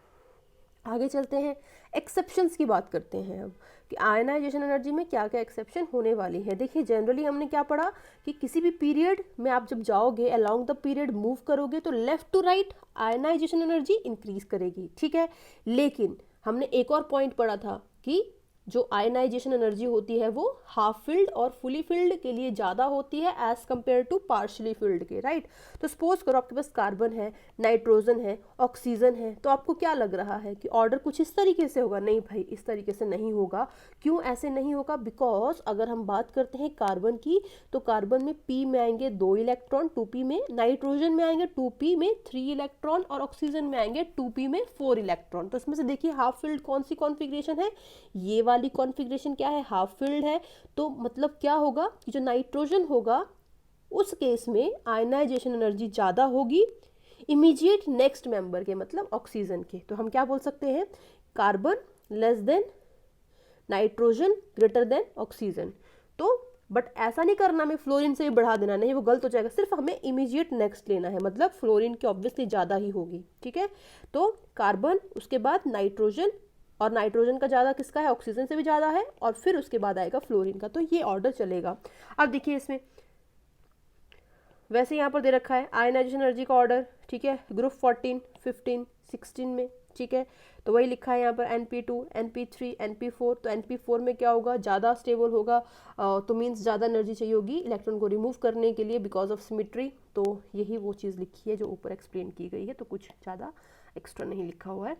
आगे चलते हैं, एक्सेप्शंस की बात करते हैं अब कि आयनाइजेशन एनर्जी में क्या क्या एक्सेप्शन होने वाली है। देखिए जनरली हमने क्या पढ़ा कि किसी भी पीरियड में आप जब जाओगे, अलोंग द पीरियड मूव करोगे तो left to right ionization energy increase करेगी। ठीक है, लेकिन हमने एक और पॉइंट पढ़ा था कि जो आयनाइजेशन एनर्जी होती है वो हाफ फिल्ड और फुली फिल्ड के लिए ज़्यादा होती है as compared to partially filled के, राइट। तो सपोज करो आपके पास कार्बन है, नाइट्रोजन है, ऑक्सीजन है, तो आपको क्या लग रहा है कि ऑर्डर कुछ इस तरीके से होगा। नहीं भाई, इस तरीके से नहीं होगा। क्यों ऐसे नहीं होगा, बिकॉज अगर हम बात करते हैं कार्बन की, तो कार्बन में P में आएंगे 2 इलेक्ट्रॉन 2p में, नाइट्रोजन में आएंगे 2p में 3 इलेक्ट्रॉन, और ऑक्सीजन में आएंगे 2p में 4 इलेक्ट्रॉन। तो इसमें से देखिए हाफ फिल्ड कौन सी कॉन्फ़िगरेशन है, ये वाली कॉन्फ़िगरेशन क्या है, हाफ फिल्ड है। तो मतलब क्या होगा कि जो नाइट्रोजन होगा उस केस में आयनाइजेशन एनर्जी ज़्यादा होगी इमीडिएट नेक्स्ट मेंबर के, मतलब ऑक्सीजन के। तो हम क्या बोल सकते हैं, carbon less than nitrogen greater than oxygen. तो बट ऐसा नहीं करना हमें फ्लोरीन से ही बढ़ा देना, नहीं वो गलत हो जाएगा। सिर्फ हमें इमीडिएट नेक्स्ट लेना है, मतलब फ्लोरीन की ऑब्वियसली ज़्यादा ही होगी। ठीक है, तो कार्बन, उसके बाद नाइट्रोजन, और नाइट्रोजन का ज़्यादा किसका है, ऑक्सीजन से भी ज़्यादा है, और फिर उसके बाद आएगा फ्लोरीन का। तो ये ऑर्डर चलेगा। अब देखिए इसमें वैसे यहाँ पर दे रखा है आयनाइजेशन एनर्जी का ऑर्डर। ठीक है, ग्रुप 14 15 16 में। ठीक है, तो वही लिखा है यहाँ पर NP2 NP3 NP4। तो NP4 में क्या होगा, ज़्यादा स्टेबल होगा, तो मीन्स ज़्यादा एनर्जी चाहिए होगी इलेक्ट्रॉन को रिमूव करने के लिए बिकॉज ऑफ सिमिट्री। तो यही वो चीज़ लिखी है जो ऊपर एक्सप्लेन की गई है, तो कुछ ज़्यादा एक्स्ट्रा नहीं लिखा हुआ है।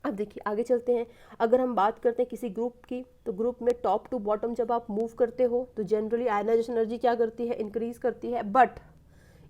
अब देखिए आगे चलते हैं। अगर हम बात करते हैं किसी ग्रुप की, तो ग्रुप में टॉप टू बॉटम जब आप मूव करते हो तो जनरली आयनाइजेशन एनर्जी क्या करती है, इंक्रीज करती है। बट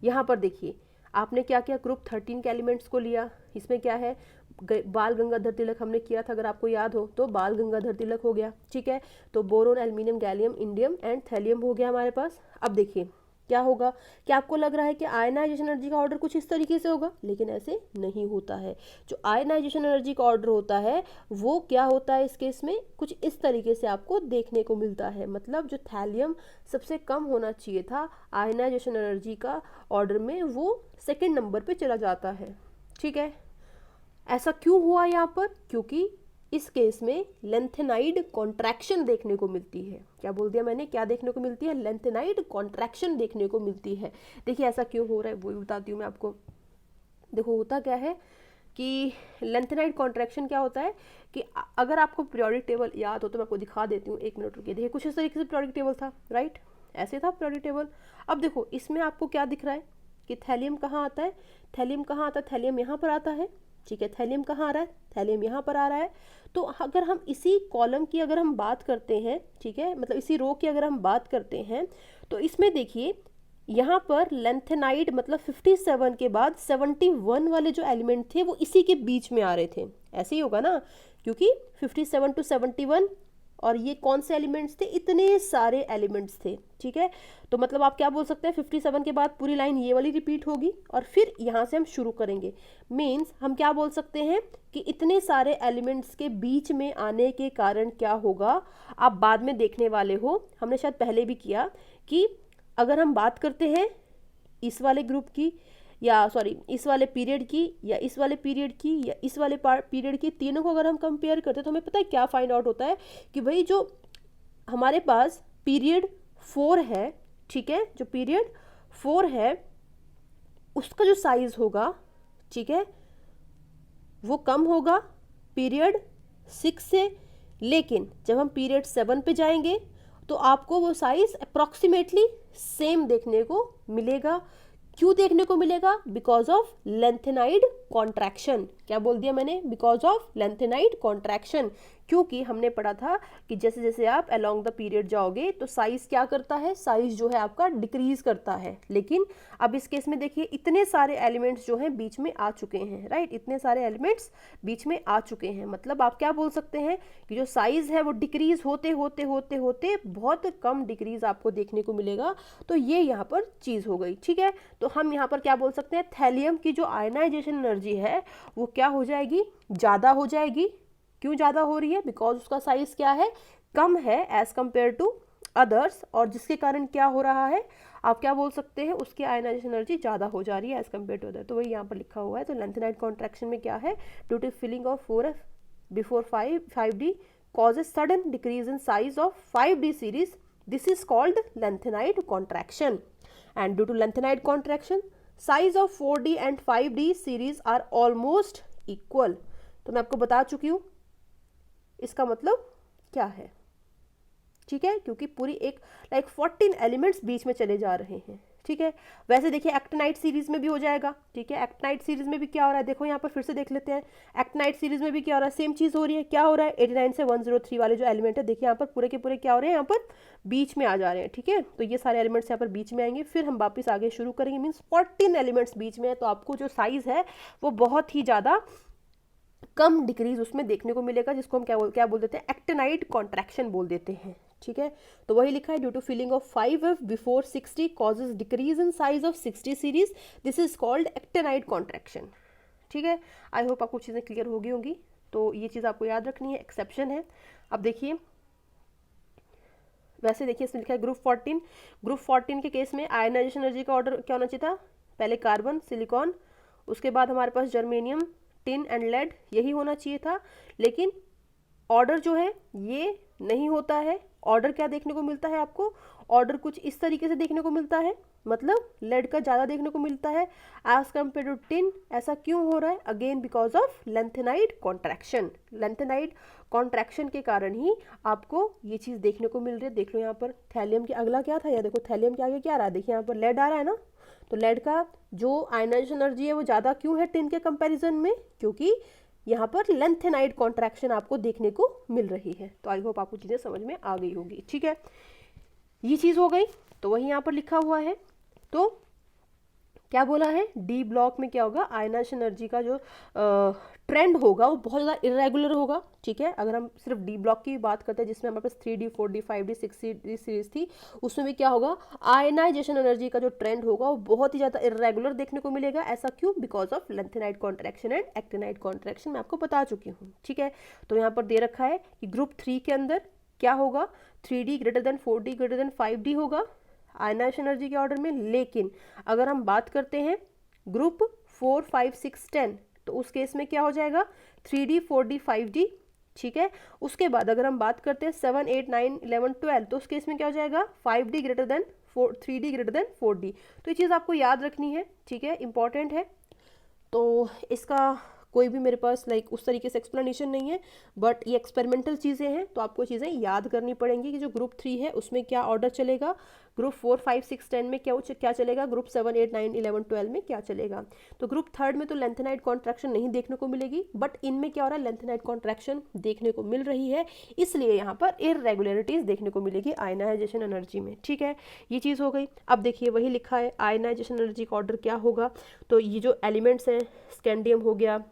यहाँ पर देखिए आपने क्या किया, ग्रुप 13 के एलिमेंट्स को लिया। इसमें क्या है, बाल गंगाधर तिलक हमने किया था, अगर आपको याद हो तो बाल गंगाधर तिलक हो गया। ठीक है, तो boron, aluminium, gallium, indium and thallium हो गया हमारे पास। अब देखिए क्या होगा, क्या आपको लग रहा है कि आयनाइजेशन एनर्जी का ऑर्डर कुछ इस तरीके से होगा, लेकिन ऐसे नहीं होता है। जो आयनाइजेशन एनर्जी का ऑर्डर होता है वो क्या होता है, इस केस में कुछ इस तरीके से आपको देखने को मिलता है। मतलब जो थैलियम सबसे कम होना चाहिए था आयनाइजेशन एनर्जी का ऑर्डर में, वो सेकेंड नंबर पे चला जाता है। ठीक है, ऐसा क्यों हुआ यहाँ पर, क्योंकि इस केस में लेंथेनाइड कॉन्ट्रैक्शन देखने को मिलती है। क्या बोल दिया मैंने, क्या देखने को मिलती है? लेंथेनाइड कॉन्ट्रैक्शन देखने को मिलती है। देखिए ऐसा क्यों हो रहा है वो भी बताती हूँ मैं आपको। देखो होता क्या है कि लेंथेनाइड कॉन्ट्रैक्शन क्या होता है कि अगर आपको पीरियोडिक टेबल याद हो तो मैं आपको दिखा देती हूँ, 1 मिनट रुकिए। देखिए कुछ इस तरीके से पीरियोडिक टेबल था, राइट, ऐसे था पीरियोडिक टेबल। अब देखो इसमें आपको क्या दिख रहा है कि थैलियम कहाँ आता है, थैलियम कहाँ आता है, थैलियम यहाँ पर आता है, ठीक है। थैलियम कहाँ आ रहा है, थैलियम यहाँ पर आ रहा है। तो अगर हम इसी कॉलम की अगर हम बात करते हैं, ठीक है, मतलब इसी रो की अगर हम बात करते हैं तो इसमें देखिए यहाँ पर लेंथेनाइड मतलब 57 के बाद 71 वाले जो एलिमेंट थे वो इसी के बीच में आ रहे थे। ऐसे ही होगा ना, क्योंकि 57 to 71 और ये कौन से एलिमेंट्स थे, इतने सारे एलिमेंट्स थे, ठीक है। तो मतलब आप क्या बोल सकते हैं 57 के बाद पूरी लाइन ये वाली रिपीट होगी और फिर यहाँ से हम शुरू करेंगे। मीन्स हम क्या बोल सकते हैं कि इतने सारे एलिमेंट्स के बीच में आने के कारण क्या होगा, आप बाद में देखने वाले हो। हमने शायद पहले भी किया कि अगर हम बात करते हैं इस वाले ग्रुप की या सॉरी इस वाले पीरियड की या इस वाले पीरियड की या इस वाले पीरियड की, तीनों को अगर हम कंपेयर करते हैं तो हमें पता है क्या फाइंड आउट होता है कि भाई जो हमारे पास पीरियड 4 है, ठीक है, जो पीरियड 4 है उसका जो साइज होगा, ठीक है, वो कम होगा पीरियड 6 से। लेकिन जब हम पीरियड 7 पे जाएंगे तो आपको वो साइज अप्रॉक्सीमेटली सेम देखने को मिलेगा। क्यों देखने को मिलेगा? Because of lanthanide contraction. क्या बोल दिया मैंने? Because of lanthanide contraction. क्योंकि हमने पढ़ा था कि जैसे जैसे आप अलोंग द पीरियड जाओगे तो साइज क्या करता है, साइज जो है आपका डिक्रीज करता है। लेकिन अब इस केस में देखिए इतने सारे एलिमेंट्स जो हैं बीच में आ चुके हैं, राइट, इतने सारे एलिमेंट्स बीच में आ चुके हैं। मतलब आप क्या बोल सकते हैं कि जो साइज है वो डिक्रीज होते होते होते होते बहुत कम डिक्रीज आपको देखने को मिलेगा। तो ये यहाँ पर चीज हो गई, ठीक है। तो हम यहाँ पर क्या बोल सकते हैं, थैलियम की जो आयनाइजेशन एनर्जी है वो क्या हो जाएगी, ज्यादा हो जाएगी। क्यों ज्यादा हो रही है? बिकॉज उसका साइज क्या है, कम है एज कंपेयर टू अदर्स, और जिसके कारण क्या हो रहा है, आप क्या बोल सकते हैं, उसकी आयनाइजेशन एनर्जी ज्यादा हो जा रही है एज कंपेयर टू अदर। तो वही यहाँ पर लिखा हुआ है। तो लेंथेनाइड कॉन्ट्रैक्शन में क्या है, due to filling of 4f before 5d causes sudden decrease in size of 5d series. This is called lengthenide contraction. And due to lengthenide contraction, size of 4d and 5d series are almost equal. तो मैं आपको बता चुकी हूँ इसका मतलब क्या है, ठीक है, क्योंकि पूरी एक 14 एलिमेंट्स बीच में चले जा रहे हैं, ठीक है। वैसे देखिए एक्टिनाइड सीरीज में भी हो जाएगा, ठीक है। एक्टिनाइड सीरीज में भी क्या हो रहा है, देखो यहाँ पर फिर से देख लेते हैं। एक्टिनाइड सीरीज में भी क्या हो रहा है, सेम चीज हो रही है। क्या हो रहा है, 89 से 103 वाले जो एलिमेंट है देखिए यहाँ पर पूरे के पूरे क्या हो रहे हैं, यहाँ पर बीच में आ जा रहे हैं, ठीक है। तो ये सारे एलिमेंट्स यहाँ पर बीच में आएंगे, फिर हम वापस आगे शुरू करेंगे। मीन्स 14 एलिमेंट्स बीच में है, तो आपको जो साइज है वो बहुत ही ज्यादा कम डिक्रीज उसमें देखने को मिलेगा, जिसको हम क्या बोल देते हैं, एक्टिनाइड कॉन्ट्रैक्शन बोल देते हैं, ठीक है। तो वही लिखा है, due to filling of 5f before 60 causes decrease in size of 60 series, this is called actinide contraction, ठीक है। आई होप आपको चीजें क्लियर होगी होंगी। तो ये चीज आपको याद रखनी है, एक्सेप्शन है। अब देखिए वैसे देखिए इसमें लिखा है ग्रुप 14। ग्रुप 14 के केस में आयनाइजेशन एनर्जी का ऑर्डर क्या होना चाहिए था, पहले कार्बन, सिलिकॉन, उसके बाद हमारे पास जर्मेनियम, टिन एंड लेड, यही होना चाहिए था। लेकिन ऑर्डर जो है ये नहीं होता है। ऑर्डर क्या देखने को मिलता है आपको, ऑर्डर कुछ इस तरीके से देखने को मिलता है, मतलब लेड का ज़्यादा देखने को मिलता है एज कम्पेयर टू टिन। ऐसा क्यों हो रहा है? Again because of lanthanide contraction. Lanthanide contraction के कारण ही आपको ये चीज़ देखने को मिल रही है। देख लो यहाँ पर थैलियम के अगला क्या था, या देखो थैलियम के आगे क्या आ रहा है, देखिए यहाँ पर लेड आ रहा है ना। तो लेड का जो आयनाइजेशन एनर्जी है वो ज़्यादा क्यों है टिन के कंपैरिजन में, क्योंकि यहाँ पर लेंथेनाइड कॉन्ट्रैक्शन आपको देखने को मिल रही है। तो आई होप आपको चीज़ें समझ में आ गई होगी, ठीक है। ये चीज़ हो गई, तो वही यहाँ पर लिखा हुआ है। तो क्या बोला है, डी ब्लॉक में क्या होगा, आयनाइजेशन एनर्जी का जो ट्रेंड होगा वो बहुत ज़्यादा इरेगुलर होगा, ठीक है। अगर हम सिर्फ डी ब्लॉक की बात करते हैं जिसमें हमारे पास 3D 4D 5D 6D series थी, उसमें भी क्या होगा, आयनाइजेशन एनर्जी का जो ट्रेंड होगा वो बहुत ही ज़्यादा इरेगुलर देखने को मिलेगा। ऐसा क्यों? Because of lanthanide contraction and actinide contraction, मैं आपको बता चुकी हूँ, ठीक है। तो यहाँ पर दे रखा है कि ग्रुप 3 के अंदर क्या होगा, 3D greater than 4D greater than 5D होगा आयनाइजेशन एनर्जी के ऑर्डर में। लेकिन अगर हम बात करते हैं ग्रुप 4, 5, 6, 10, तो उस केस में क्या हो जाएगा, 3D 4D 5D ठीक है। उसके बाद अगर हम बात करते हैं 7, 8, 9, 11, 12, तो उस केस में क्या हो जाएगा 5D greater than 3D greater than 4D। तो ये चीज़ आपको याद रखनी है, ठीक है, इंपॉर्टेंट है। तो इसका कोई भी मेरे पास उस तरीके से एक्सप्लेनेशन नहीं है, बट ये एक्सपेरिमेंटल चीज़ें हैं, तो आपको चीज़ें याद करनी पड़ेंगी कि जो ग्रुप 3 है उसमें क्या ऑर्डर चलेगा, ग्रुप 4, 5, 6, 10 में क्या चलेगा, ग्रुप 7, 8, 9, 11, 12 में क्या चलेगा। तो ग्रुप 3 में तो लेंथेनाइड कॉन्ट्रैक्शन नहीं देखने को मिलेगी, बट इनमें क्या हो रहा है, लेंथेनाइड कॉन्ट्रैक्शन देखने को मिल रही है, इसलिए यहाँ पर इररेगुलरिटीज़ देखने को मिलेगी आयनाइजेशन एनर्जी में, ठीक है। ये चीज़ हो गई। अब देखिए वही लिखा है आयनाइजेशन एनर्जी का ऑर्डर क्या होगा। तो ये जो एलिमेंट्स हैं, स्कैंडियम हो गया,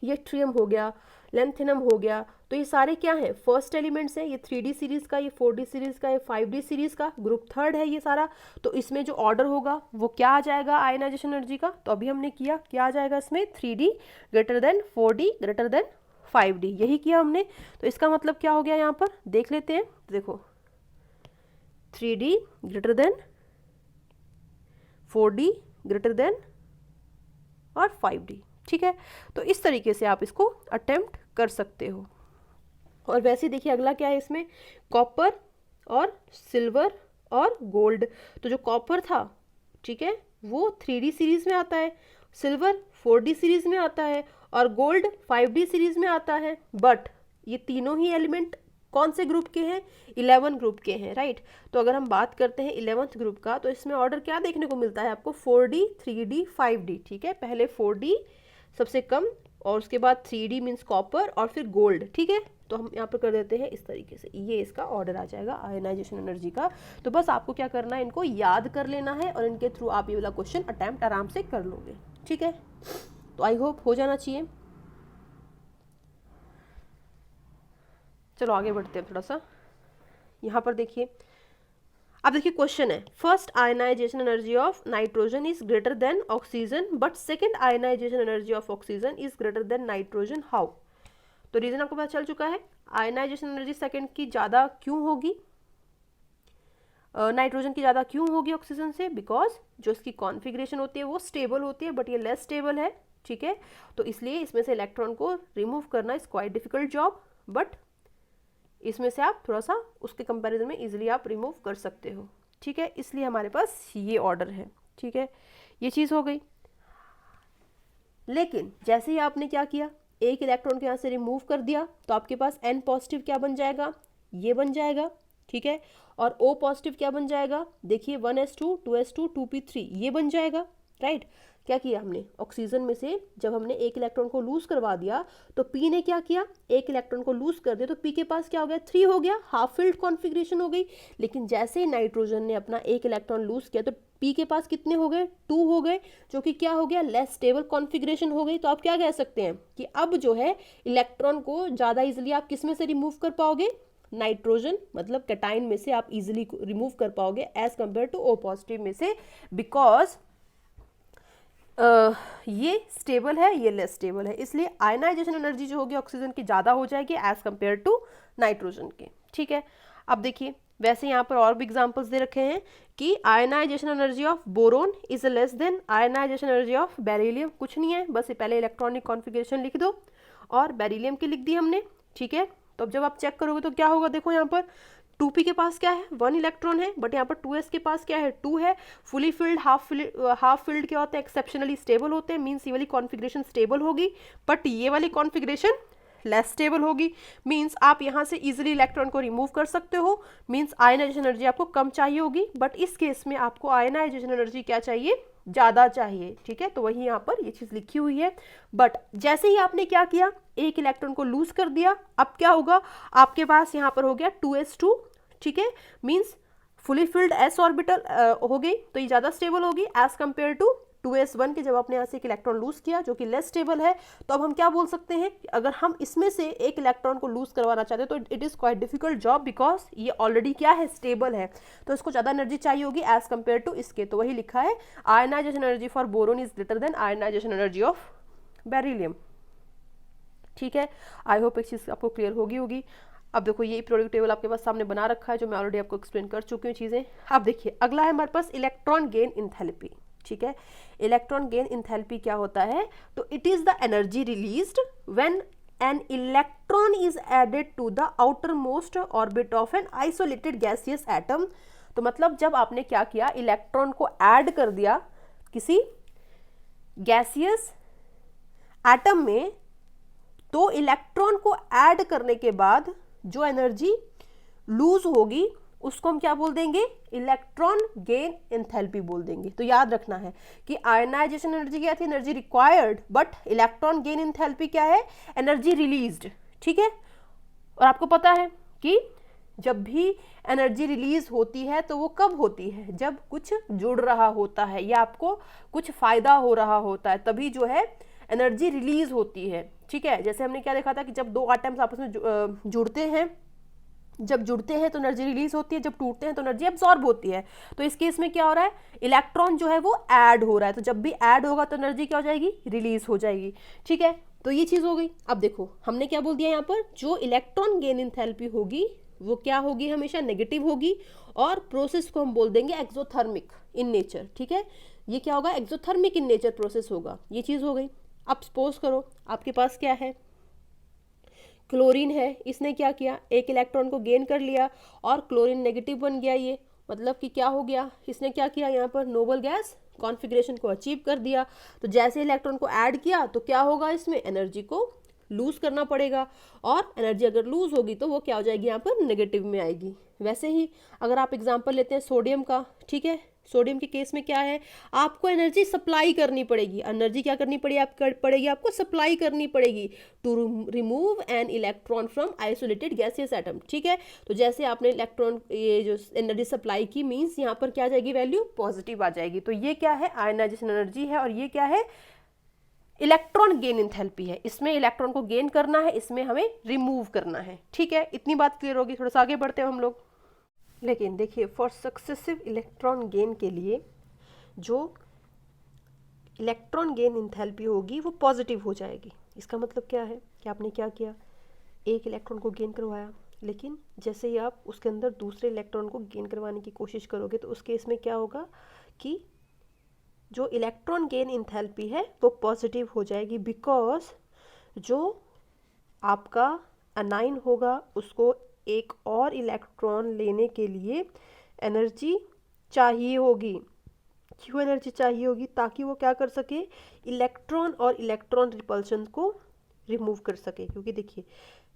यट्रियम हो गया, लेंथेनम हो गया, तो ये सारे क्या हैं, फर्स्ट एलिमेंट्स हैं। ये 3D सीरीज़ का, ये 4D सीरीज़ का, ये 5D सीरीज़ का, ग्रुप 3 है ये सारा। तो इसमें जो ऑर्डर होगा वो क्या आ जाएगा आयनाइजेशन एनर्जी का, तो अभी हमने किया, क्या आ जाएगा इसमें 3D greater than 4D greater than 5D, यही किया हमने। तो इसका मतलब क्या हो गया यहाँ पर देख लेते हैं। देखो 3D greater than 4D greater than और 5D, ठीक है। तो इस तरीके से आप इसको अटेम्प्ट कर सकते हो। और वैसे देखिए अगला क्या है इसमें, कॉपर और सिल्वर और गोल्ड। तो जो कॉपर था, ठीक है, वो 3D सीरीज में आता है, सिल्वर 4D सीरीज में आता है और गोल्ड 5D सीरीज में आता है। बट ये तीनों ही एलिमेंट कौन से ग्रुप के हैं, 11 ग्रुप के हैं, राइट। तो अगर हम बात करते हैं 11th ग्रुप का, तो इसमें ऑर्डर क्या देखने को मिलता है आपको, 4D, 3D, 5D, ठीक है। पहले 4D सबसे कम और उसके बाद 3D मीन्स कॉपर और फिर गोल्ड, ठीक है। तो हम यहाँ पर कर देते हैं इस तरीके से, ये इसका ऑर्डर आ जाएगा आयनाइजेशन एनर्जी का। तो बस आपको क्या करना है, इनको याद कर लेना है और इनके थ्रू आप ये वाला क्वेश्चन अटेम्प्ट आराम से कर लोगे, ठीक है। तो आई होप हो जाना चाहिए। चलो आगे बढ़ते हैं थोड़ा सा। यहाँ पर देखिए, अब देखिए क्वेश्चन है, first ionization energy of nitrogen is greater than oxygen but second ionization energy of oxygen is greater than nitrogen, how. तो रीजन आपको पता चल चुका है, आयनाइजेशन एनर्जी सेकंड की ज़्यादा क्यों होगी, नाइट्रोजन की ज़्यादा क्यों होगी ऑक्सीजन से, बिकॉज जो इसकी कॉन्फ़िगरेशन होती है वो स्टेबल होती है, बट ये लेस स्टेबल है, ठीक है। तो इसलिए इसमें से इलेक्ट्रॉन को रिमूव करना is quite difficult job, but इसमें से आप थोड़ा सा उसके कंपैरिजन में इजीली आप रिमूव कर सकते हो, ठीक है। इसलिए हमारे पास ये ऑर्डर है, ठीक है। ये चीज़ हो गई। लेकिन जैसे ही आपने क्या किया, एक इलेक्ट्रॉन को यहाँ से रिमूव कर दिया, तो आपके पास N पॉजिटिव क्या बन जाएगा, ये बन जाएगा, ठीक है। और O पॉजिटिव क्या बन जाएगा, देखिए 1s2, 2s2, 2p3, ये बन जाएगा, राइट। क्या किया हमने, ऑक्सीजन में से जब हमने एक इलेक्ट्रॉन को लूज करवा दिया, तो P ने क्या किया, एक इलेक्ट्रॉन को लूज कर दिया, तो P के पास क्या हो गया, 3 हो गया, हाफ फिल्ड कॉन्फ़िगरेशन हो गई। लेकिन जैसे ही नाइट्रोजन ने अपना एक इलेक्ट्रॉन लूज किया, तो P के पास कितने हो गए, 2 हो गए, जो कि क्या हो गया, लेस स्टेबल कॉन्फ़िगरेशन हो गई। तो आप क्या कह सकते हैं कि अब जो है इलेक्ट्रॉन को ज़्यादा इजिली आप किस में से रिमूव कर पाओगे, नाइट्रोजन मतलब कैटाइन में से आप इजिली रिमूव कर पाओगे as compare to O positive में से, बिकॉज ये स्टेबल है, ये लेस स्टेबल है, इसलिए आयनाइजेशन एनर्जी जो होगी ऑक्सीजन की ज़्यादा हो जाएगी एज कंपेयर टू नाइट्रोजन के, ठीक है। अब देखिए वैसे यहाँ पर और भी एग्जांपल्स दे रखे हैं कि ionization energy of boron is less than ionization energy of beryllium. कुछ नहीं है, बस पहले इलेक्ट्रॉनिक कॉन्फ़िगरेशन लिख दो और बेरिलियम की लिख दी हमने, ठीक है। तो अब जब आप चेक करोगे तो क्या होगा, देखो यहाँ पर 2p के पास क्या है, 1 इलेक्ट्रॉन है, बट यहाँ पर 2s के पास क्या है, 2 है। फुली फिल्ड, हाफ फिल्ड क्या होते हैं, एक्सेप्शनली स्टेबल होते हैं, मीन्स ये वाली कॉन्फ़िगरेशन स्टेबल होगी, बट ये वाली कॉन्फ़िगरेशन लेस स्टेबल होगी, मीन्स आप यहाँ से इजीली इलेक्ट्रॉन को रिमूव कर सकते हो, मीन्स आयनाइजेशन एनर्जी आपको कम चाहिए होगी, बट इस केस में आपको आयनाइजेशन एनर्जी क्या चाहिए, ज़्यादा चाहिए, ठीक है। तो वही यहाँ पर ये चीज़ लिखी हुई है। बट जैसे ही आपने क्या किया, एक इलेक्ट्रॉन को लूज कर दिया, अब क्या होगा, आपके पास यहाँ पर हो गया 2s2, ठीक है, means fully filled s orbital हो गई, तो ये ज़्यादा स्टेबल होगी एज कंपेयर टू 2s1 के जब आपने यहाँ से एक इलेक्ट्रॉन लूज किया जो कि लेस स्टेबल है। तो अब हम क्या बोल सकते हैं कि अगर हम इसमें से एक इलेक्ट्रॉन को लूज करवाना चाहते हैं तो it is quite difficult job, because ये ऑलरेडी क्या है, स्टेबल है, तो इसको ज़्यादा एनर्जी चाहिए होगी एज कंपेयर टू इसके। तो वही लिखा है, ionization energy for boron is greater than ionization energy of beryllium, ठीक है। आई होप एक चीज़ आपको क्लियर होगी। अब देखो ये पीरियोडिक टेबल आपके पास सामने बना रखा है जो मैं ऑलरेडी आपको एक्सप्लेन कर चुकी हूँ चीज़ें। अब देखिए अगला है हमारे पास इलेक्ट्रॉन गेन इंथैल्पी, ठीक है। इलेक्ट्रॉन गेन इंथैल्पी क्या होता है, तो it is the energy released when an electron is added to the outermost orbit of an isolated gaseous atom। तो मतलब जब आपने क्या किया, इलेक्ट्रॉन को ऐड कर दिया किसी गैसियस एटम में, तो इलेक्ट्रॉन को ऐड करने के बाद जो एनर्जी लूज होगी उसको हम क्या बोल देंगे, इलेक्ट्रॉन गेन एंथैल्पी बोल देंगे। तो याद रखना है कि आयनाइजेशन एनर्जी क्या थी, energy required, but electron gain enthalpy क्या है, एनर्जी रिलीज्ड। ठीक है, और आपको पता है कि जब भी एनर्जी रिलीज होती है तो वो कब होती है, जब कुछ जुड़ रहा होता है या आपको कुछ फायदा हो रहा होता है, तभी जो है एनर्जी रिलीज होती है। ठीक है, जैसे हमने क्या देखा था कि जब दो एटम्स आपस में जुड़ते हैं, जब जुड़ते हैं तो एनर्जी रिलीज होती है, जब टूटते हैं तो एनर्जी एब्जॉर्ब होती है। तो इस केस में क्या हो रहा है, इलेक्ट्रॉन जो है वो ऐड हो रहा है, तो जब भी ऐड होगा तो एनर्जी क्या हो जाएगी, रिलीज हो जाएगी। ठीक है, तो ये चीज हो गई। अब देखो हमने क्या बोल दिया यहाँ पर, जो इलेक्ट्रॉन गेन एंथैल्पी होगी वो क्या होगी, हमेशा नेगेटिव होगी, और प्रोसेस को हम बोल देंगे एक्सोथर्मिक इन नेचर। ठीक है, ये क्या होगा, एक्सोथर्मिक इन नेचर प्रोसेस होगा। ये चीज हो गई। अब सपोज करो आपके पास क्या है, क्लोरीन है, इसने क्या किया, एक इलेक्ट्रॉन को गेन कर लिया और क्लोरीन नेगेटिव बन गया। ये मतलब कि क्या हो गया, इसने क्या किया, यहाँ पर नोबल गैस कॉन्फ़िगरेशन को अचीव कर दिया। तो जैसे इलेक्ट्रॉन को ऐड किया तो क्या होगा, इसमें एनर्जी को लूज करना पड़ेगा, और एनर्जी अगर लूज होगी तो वो क्या हो जाएगी, यहाँ पर नेगेटिव में आएगी। वैसे ही अगर आप एग्जांपल लेते हैं सोडियम का, ठीक है, सोडियम के केस में क्या है, आपको एनर्जी सप्लाई करनी पड़ेगी। एनर्जी क्या करनी पड़ेगी, आपको सप्लाई करनी पड़ेगी to remove an electron from isolated gaseous atom. ठीक है, तो जैसे आपने इलेक्ट्रॉन ये जो एनर्जी सप्लाई की, मीन्स यहाँ पर क्या आ जाएगी, वैल्यू पॉजिटिव आ जाएगी। तो ये क्या है, आयनाइजेशन एनर्जी है, और ये क्या है, इलेक्ट्रॉन गेन एंथैल्पी है। इसमें इलेक्ट्रॉन को गेन करना है, इसमें हमें रिमूव करना है। ठीक है, इतनी बात क्लियर होगी। थोड़ा सा आगे बढ़ते हैं हम लोग। लेकिन देखिए, फॉर सक्सेसिव इलेक्ट्रॉन गेन के लिए जो इलेक्ट्रॉन गेन एंथैल्पी होगी वो पॉजिटिव हो जाएगी। इसका मतलब क्या है कि आपने क्या किया, एक इलेक्ट्रॉन को गेन करवाया, लेकिन जैसे ही आप उसके अंदर दूसरे इलेक्ट्रॉन को गेन करवाने की कोशिश करोगे तो उस केस में क्या होगा कि जो इलेक्ट्रॉन गेन एंथैल्पी है वो पॉजिटिव हो जाएगी, बिकॉज जो आपका अनाइन होगा उसको एक और इलेक्ट्रॉन लेने के लिए एनर्जी चाहिए होगी। क्यों एनर्जी चाहिए होगी, ताकि वो क्या कर सके, इलेक्ट्रॉन और इलेक्ट्रॉन रिपल्शन को रिमूव कर सके। क्योंकि देखिए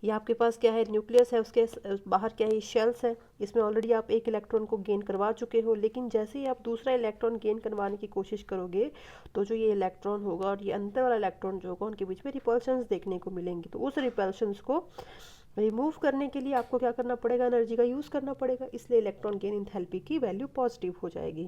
ये आपके पास क्या है, न्यूक्लियस है, उसके बाहर क्या है, शेल्स है, इसमें ऑलरेडी आप एक इलेक्ट्रॉन को गेन करवा चुके हो, लेकिन जैसे ही आप दूसरा इलेक्ट्रॉन गेन करवाने की कोशिश करोगे तो जो ये इलेक्ट्रॉन होगा और ये अंदर वाला इलेक्ट्रॉन जो होगा उनके बीच में रिपल्शंस देखने को मिलेंगी। तो उस रिपल्शंस को रिमूव करने के लिए आपको क्या करना पड़ेगा, एनर्जी का यूज़ करना पड़ेगा, इसलिए इलेक्ट्रॉन गेन एंथैल्पी की वैल्यू पॉजिटिव हो जाएगी।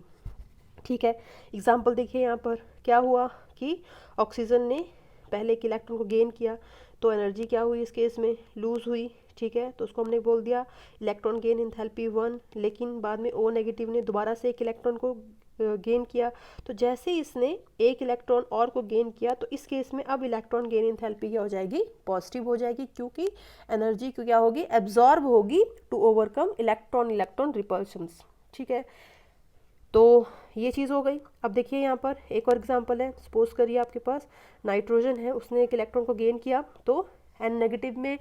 ठीक है, एग्जाम्पल देखिए यहाँ पर क्या हुआ कि ऑक्सीजन ने पहले एक इलेक्ट्रॉन को गेन किया तो एनर्जी क्या हुई, इस केस में लूज हुई। ठीक है, तो उसको हमने बोल दिया इलेक्ट्रॉन गेन एंथैल्पी 1, लेकिन बाद में O नेगेटिव ने दोबारा से एक इलेक्ट्रॉन को गेन किया, तो जैसे इसने एक इलेक्ट्रॉन और को गेन किया तो इस केस में अब इलेक्ट्रॉन गेन एंथैल्पी क्या हो जाएगी, पॉजिटिव हो जाएगी, क्योंकि एनर्जी क्या होगी, एब्जॉर्ब होगी टू ओवरकम इलेक्ट्रॉन रिपल्शंस। ठीक है, तो ये चीज़ हो गई। अब देखिए यहाँ पर एक और एग्जांपल है, सपोज करिए आपके पास नाइट्रोजन है, उसने एक इलेक्ट्रॉन को गेन किया तो एन नेगेटिव में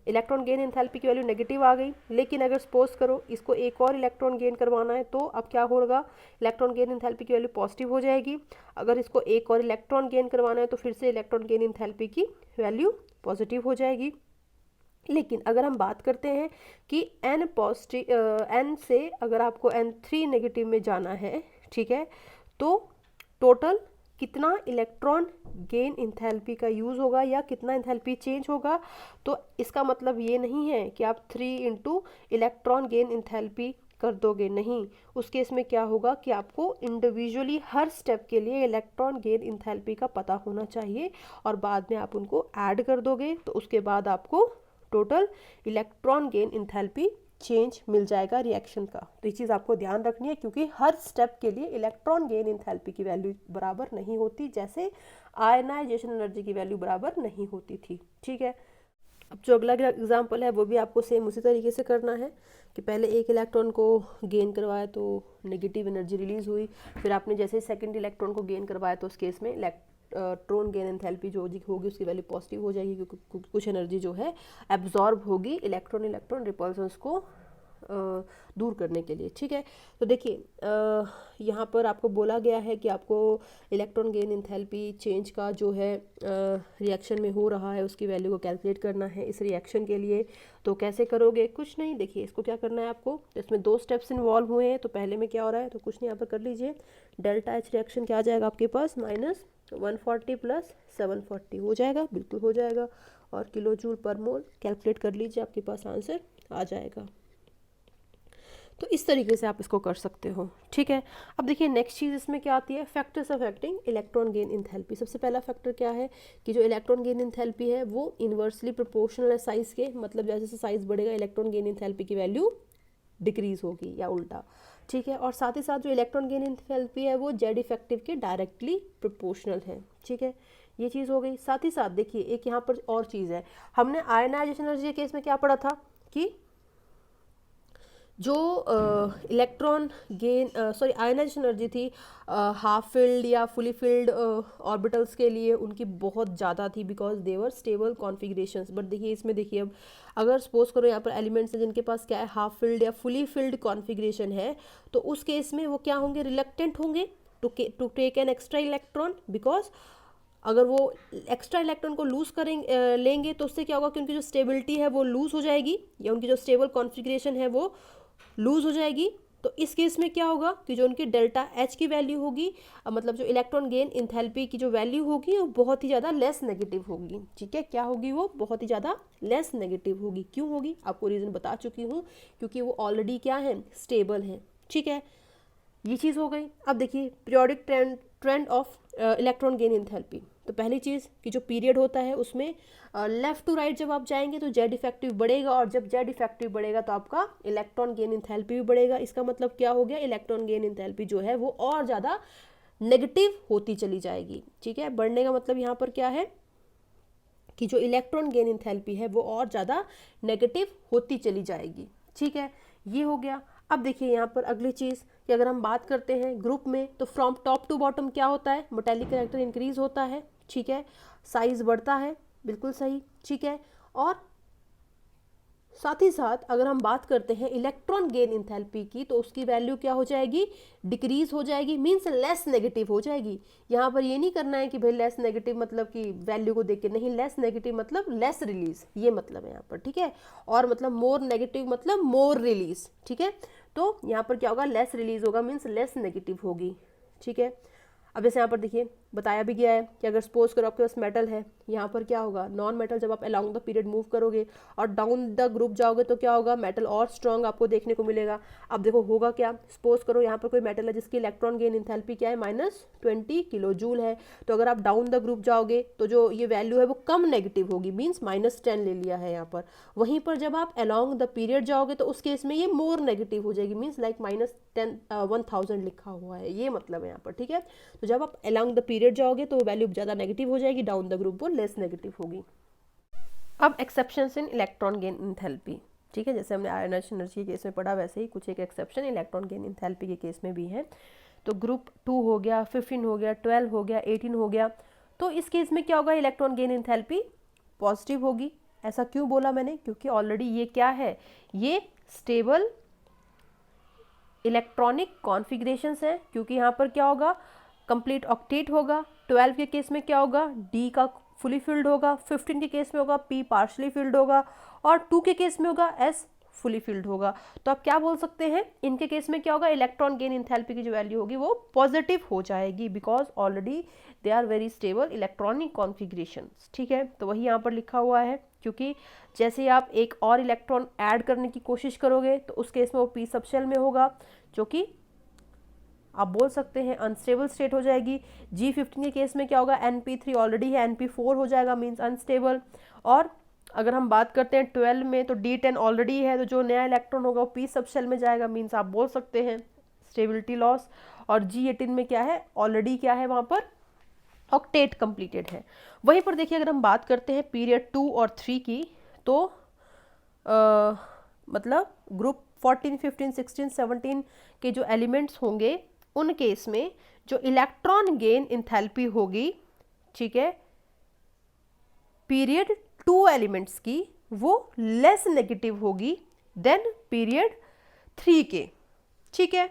इलेक्ट्रॉन गेन एंथैल्पी की वैल्यू नेगेटिव आ गई। लेकिन अगर सपोज करो इसको एक और इलेक्ट्रॉन गेन करवाना है तो अब क्या होगा, इलेक्ट्रॉन गेन एंथैल्पी की वैल्यू पॉजिटिव हो जाएगी। अगर इसको एक और इलेक्ट्रॉन गेन करवाना है तो फिर से इलेक्ट्रॉन गेन एंथैल्पी की वैल्यू पॉजिटिव हो जाएगी। लेकिन अगर हम बात करते हैं कि n पॉजिटिव n से अगर आपको n3 नेगेटिव में जाना है, ठीक है, तो टोटल कितना इलेक्ट्रॉन गेन एंथैल्पी का यूज़ होगा या कितना एंथैल्पी चेंज होगा। तो इसका मतलब ये नहीं है कि आप 3 इंटू इलेक्ट्रॉन गेन एंथैल्पी कर दोगे, नहीं। उस केस में क्या होगा कि आपको इंडिविजुअली हर स्टेप के लिए इलेक्ट्रॉन गेन एंथैल्पी का पता होना चाहिए और बाद में आप उनको ऐड कर दोगे तो उसके बाद आपको total electron gain enthalpy change मिल जाएगा रिएक्शन का। तो ये चीज़ आपको ध्यान रखनी है, क्योंकि हर स्टेप के लिए इलेक्ट्रॉन गेन एंथैल्पी की वैल्यू बराबर नहीं होती, जैसे आयनाइजेशन एनर्जी की वैल्यू बराबर नहीं होती थी। ठीक है, अब जो अगला एग्जांपल है वो भी आपको सेम उसी तरीके से करना है कि पहले एक इलेक्ट्रॉन को गेन करवाया तो नेगेटिव एनर्जी रिलीज हुई, फिर आपने जैसे सेकंड इलेक्ट्रॉन को गेन करवाया तो उस केस में इलेक्ट्रॉन गेन एंथैल्पी जो होगी उसकी वैल्यू पॉजिटिव हो जाएगी, क्योंकि कुछ एनर्जी जो है एब्जॉर्ब होगी इलेक्ट्रॉन इलेक्ट्रॉन रिपल्सन्स को दूर करने के लिए। ठीक है, तो देखिए यहाँ पर आपको बोला गया है कि आपको इलेक्ट्रॉन गेन एंथैल्पी चेंज का जो है रिएक्शन में हो रहा है उसकी वैल्यू को कैलकुलेट करना है इस रिएक्शन के लिए। तो कैसे करोगे? कुछ नहीं, देखिए इसको क्या करना है आपको, तो इसमें 2 स्टेप्स इन्वॉल्व हुए हैं। तो पहले में क्या हो रहा है, तो कुछ नहीं यहाँ पर कर लीजिए, डेल्टा एच रिएक्शन क्या आ जाएगा आपके पास, -140 + 740 हो जाएगा, बिल्कुल हो जाएगा, और किलो जूल पर मोल कैलकुलेट कर लीजिए, आपके पास आंसर आ जाएगा। तो इस तरीके से आप इसको कर सकते हो। ठीक है, अब देखिए नेक्स्ट चीज़ इसमें क्या आती है, factors affecting electron gain enthalpy. सबसे पहला फैक्टर क्या है कि जो इलेक्ट्रॉन गेन एंथैल्पी है वो इन्वर्सली प्रोपोर्शनल है साइज़ के, मतलब जैसे जैसे साइज़ बढ़ेगा इलेक्ट्रॉन गेन एंथैल्पी की वैल्यू डिक्रीज होगी या उल्टा। ठीक है, और साथ ही साथ जो इलेक्ट्रॉन गेन एंथैल्पी है वो जेड इफेक्टिव के डायरेक्टली प्रोपोर्शनल है। ठीक है, ये चीज़ हो गई। साथ ही साथ देखिए एक यहाँ पर और चीज़ है, हमने आयनाइजेशन एनर्जी के केस में क्या पढ़ा था कि जो इलेक्ट्रॉन गेन आयनाइजेशन एनर्जी थी हाफ फिल्ड या फुली फिल्ड ऑर्बिटल्स के लिए उनकी बहुत ज़्यादा थी, because they were stable configurations. But देखिए इसमें देखिए अब अगर सपोज करो यहाँ पर एलिमेंट्स हैं जिनके पास क्या है, हाफ फिल्ड या फुली फिल्ड कॉन्फ़िगरेशन है, तो उस केस में वो क्या होंगे, रिलक्टेंट होंगे to take an extra electron, because अगर वो एक्स्ट्रा इलेक्ट्रॉन को लूज़ करेंगे लेंगे तो उससे क्या होगा कि उनकी जो स्टेबिलिटी है वो लूज़ हो जाएगी, या उनकी जो स्टेबल कॉन्फ़िगरेशन है वो लूज़ हो जाएगी। तो इस केस में क्या होगा कि जो उनकी डेल्टा एच की वैल्यू होगी, मतलब जो इलेक्ट्रॉन गेन एंथैल्पी की जो वैल्यू होगी वो बहुत ही ज़्यादा लेस नेगेटिव होगी। ठीक है, क्या होगी, वो बहुत ही ज़्यादा लेस नेगेटिव होगी। क्यों होगी, आपको रीज़न बता चुकी हूँ, क्योंकि वो ऑलरेडी क्या है, स्टेबल है। ठीक है, ये चीज़ हो गई। अब देखिए periodic trend of electron gain enthalpy. तो पहली चीज़ कि जो पीरियड होता है उसमें लेफ़्ट टू राइट जब आप जाएंगे तो जेड इफेक्टिव बढ़ेगा, और जब जेड इफेक्टिव बढ़ेगा तो आपका इलेक्ट्रॉन गेन एंथैल्पी भी बढ़ेगा। इसका मतलब क्या हो गया, इलेक्ट्रॉन गेन एंथैल्पी जो है वो और ज़्यादा नेगेटिव होती चली जाएगी। ठीक है, बढ़ने का मतलब यहाँ पर क्या है कि जो इलेक्ट्रॉन गेन एंथैल्पी है वो और ज़्यादा नेगेटिव होती चली जाएगी। ठीक है, ये हो गया। अब देखिए यहाँ पर अगली चीज़ कि अगर हम बात करते हैं ग्रुप में, तो फ्रॉम टॉप टू बॉटम क्या होता है, मेटालिक कैरेक्टर इंक्रीज होता है। ठीक है, साइज बढ़ता है, बिल्कुल सही। ठीक है, और साथ ही साथ अगर हम बात करते हैं इलेक्ट्रॉन गेन एंथैल्पी की, तो उसकी वैल्यू क्या हो जाएगी, डिक्रीज हो जाएगी, मीन्स लेस नेगेटिव हो जाएगी। यहाँ पर ये नहीं करना है कि भाई लेस नेगेटिव मतलब कि वैल्यू को देख के, नहीं, लेस नेगेटिव मतलब लेस रिलीज, ये मतलब है यहाँ पर। ठीक है, और मतलब मोर नेगेटिव मतलब मोर रिलीज। ठीक है, तो यहाँ पर क्या होगा, लेस रिलीज होगा, मीन्स लेस नेगेटिव होगी। ठीक है, अब जैसे यहाँ पर देखिए बताया भी गया है कि अगर सपोज करो आपके पास मेटल है, यहाँ पर क्या होगा, नॉन मेटल जब आप अलोंग द पीरियड मूव करोगे और डाउन द ग्रुप जाओगे तो क्या होगा, मेटल और स्ट्रॉन्ग आपको देखने को मिलेगा। अब देखो होगा क्या, सपोज करो यहाँ पर कोई मेटल है जिसकी इलेक्ट्रॉन गेन एंथैल्पी क्या है, -20 किलो जूल है। तो अगर आप डाउन द ग्रुप जाओगे तो जो ये वैल्यू है वो कम नेगेटिव होगी, मीन्स -10 ले लिया है यहाँ पर। वहीं पर जब आप अलोंग द पीरियड जाओगे तो उस केस में ये मोर नेगेटिव हो जाएगी, मीन्स लाइक -1000 लिखा हुआ है, ये मतलब है यहाँ पर। ठीक है, तो जब आप अलोंग द पीरियड जाओगे तो वैल्यू ज़्यादा नेगेटिव हो जाएगी, डाउन द ग्रुप वो लेस नेगेटिव होगी। अब एक्सेप्शंस इन इलेक्ट्रॉन गेन एंथैल्पी। ठीक है, जैसे हमने आयनाइजेशन एनर्जी के केस में पढ़ा, वैसे ही कुछ एक एक्सेप्शन इलेक्ट्रॉन गेन एंथैल्पी के केस में भी है। तो ग्रुप 2 हो गया, 15 हो गया, 12 हो गया, 18 हो गया। तो इस केस में क्या होगा, इलेक्ट्रॉन गेन एंथैल्पी पॉजिटिव होगी। ऐसा क्यों बोला मैंने, क्योंकि ऑलरेडी ये क्या है, ये स्टेबल इलेक्ट्रॉनिक कॉन्फ़िगरेशंस है। क्योंकि यहाँ पर क्या होगा, कंप्लीट ऑक्टेट होगा। 12 के केस में क्या होगा, डी का फुली फिल्ड होगा। 15 के केस में होगा पी पार्शली फिल्ड होगा, और 2 के केस में होगा एस फुली फिल्ड होगा। तो आप क्या बोल सकते हैं, इनके केस में क्या होगा, इलेक्ट्रॉन गेन एंथैल्पी की जो वैल्यू होगी वो पॉजिटिव हो जाएगी, because already they are very stable electronic configurations. ठीक है, तो वही यहाँ पर लिखा हुआ है, क्योंकि जैसे आप एक और इलेक्ट्रॉन ऐड करने की कोशिश करोगे तो उस केस में वो पी सब शेल में होगा, जो कि आप बोल सकते हैं अनस्टेबल स्टेट हो जाएगी। G15 के केस में क्या होगा, NP3 ऑलरेडी है, NP4 हो जाएगा, मीन्स अनस्टेबल। और अगर हम बात करते हैं 12 में, तो D10 ऑलरेडी है, तो जो नया इलेक्ट्रॉन होगा वो पी सब शेल में जाएगा, मीन्स आप बोल सकते हैं स्टेबिलिटी लॉस। और G18 में क्या है, ऑलरेडी क्या है, वहाँ पर ऑक्टेट कंप्लीटेड है। वहीं पर देखिए अगर हम बात करते हैं पीरियड 2 और 3 की, तो मतलब ग्रुप 14, 15, 16, 17 के जो एलिमेंट्स होंगे उन केस में जो इलेक्ट्रॉन गेन एंथैल्पी होगी ठीक है, पीरियड 2 एलिमेंट्स की वो लेस नेगेटिव होगी देन पीरियड 3 के। ठीक है,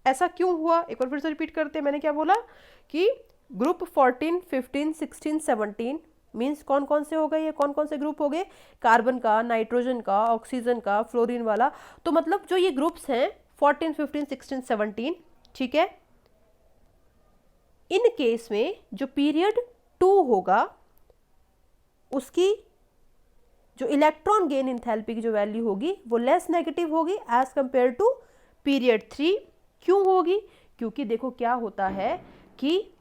ऐसा क्यों हुआ, एक बार फिर से रिपीट करते हैं। मैंने क्या बोला कि ग्रुप 14, 15, 16, 17 मीन्स कौन कौन से हो गए, ये कौन कौन से ग्रुप हो गए, कार्बन का, नाइट्रोजन का, ऑक्सीजन का, फ्लोरीन वाला। तो मतलब जो ये ग्रुप्स हैं 14, 15, 16, 17, ठीक है, इन केस में जो पीरियड 2 होगा उसकी जो इलेक्ट्रॉन गेन इंथैल्पी की जो वैल्यू होगी वो लेस नेगेटिव होगी एज कंपेयर टू पीरियड 3। क्यों होगी, क्योंकि देखो क्या होता है कि